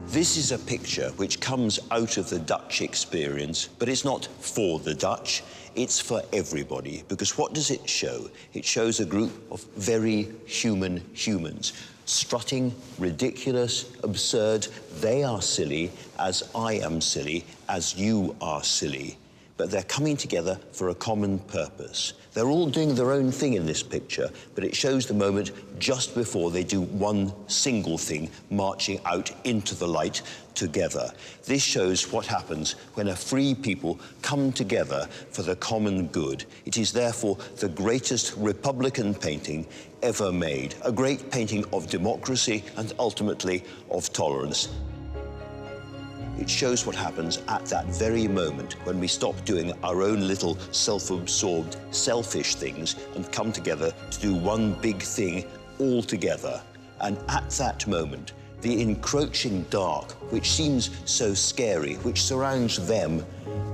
This is a picture which comes out of the Dutch experience, but it's not for the Dutch, it's for everybody. Because what does it show? It shows a group of very human humans, strutting, ridiculous, absurd. They are silly, as I am silly, as you are silly. But they're coming together for a common purpose. They're all doing their own thing in this picture, but it shows the moment just before they do one single thing, marching out into the light together. This shows what happens when a free people come together for the common good. It is therefore the greatest Republican painting ever made, a great painting of democracy and ultimately of tolerance. It shows what happens at that very moment when we stop doing our own little self-absorbed, selfish things and come together to do one big thing all together. And at that moment, the encroaching dark, which seems so scary, which surrounds them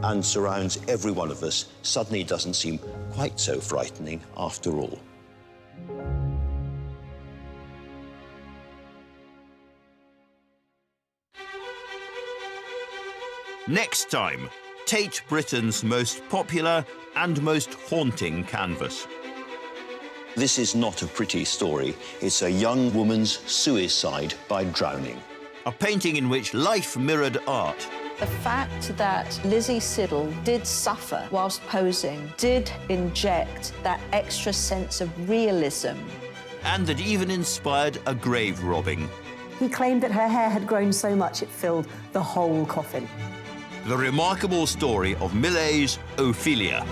and surrounds every one of us, suddenly doesn't seem quite so frightening after all. Next time, Tate Britain's most popular and most haunting canvas. This is not a pretty story. It's a young woman's suicide by drowning. A painting in which life mirrored art. The fact that Lizzie Siddal did suffer whilst posing did inject that extra sense of realism. And that even inspired a grave robbing. He claimed that her hair had grown so much it filled the whole coffin. The remarkable story of Millet's Ophelia.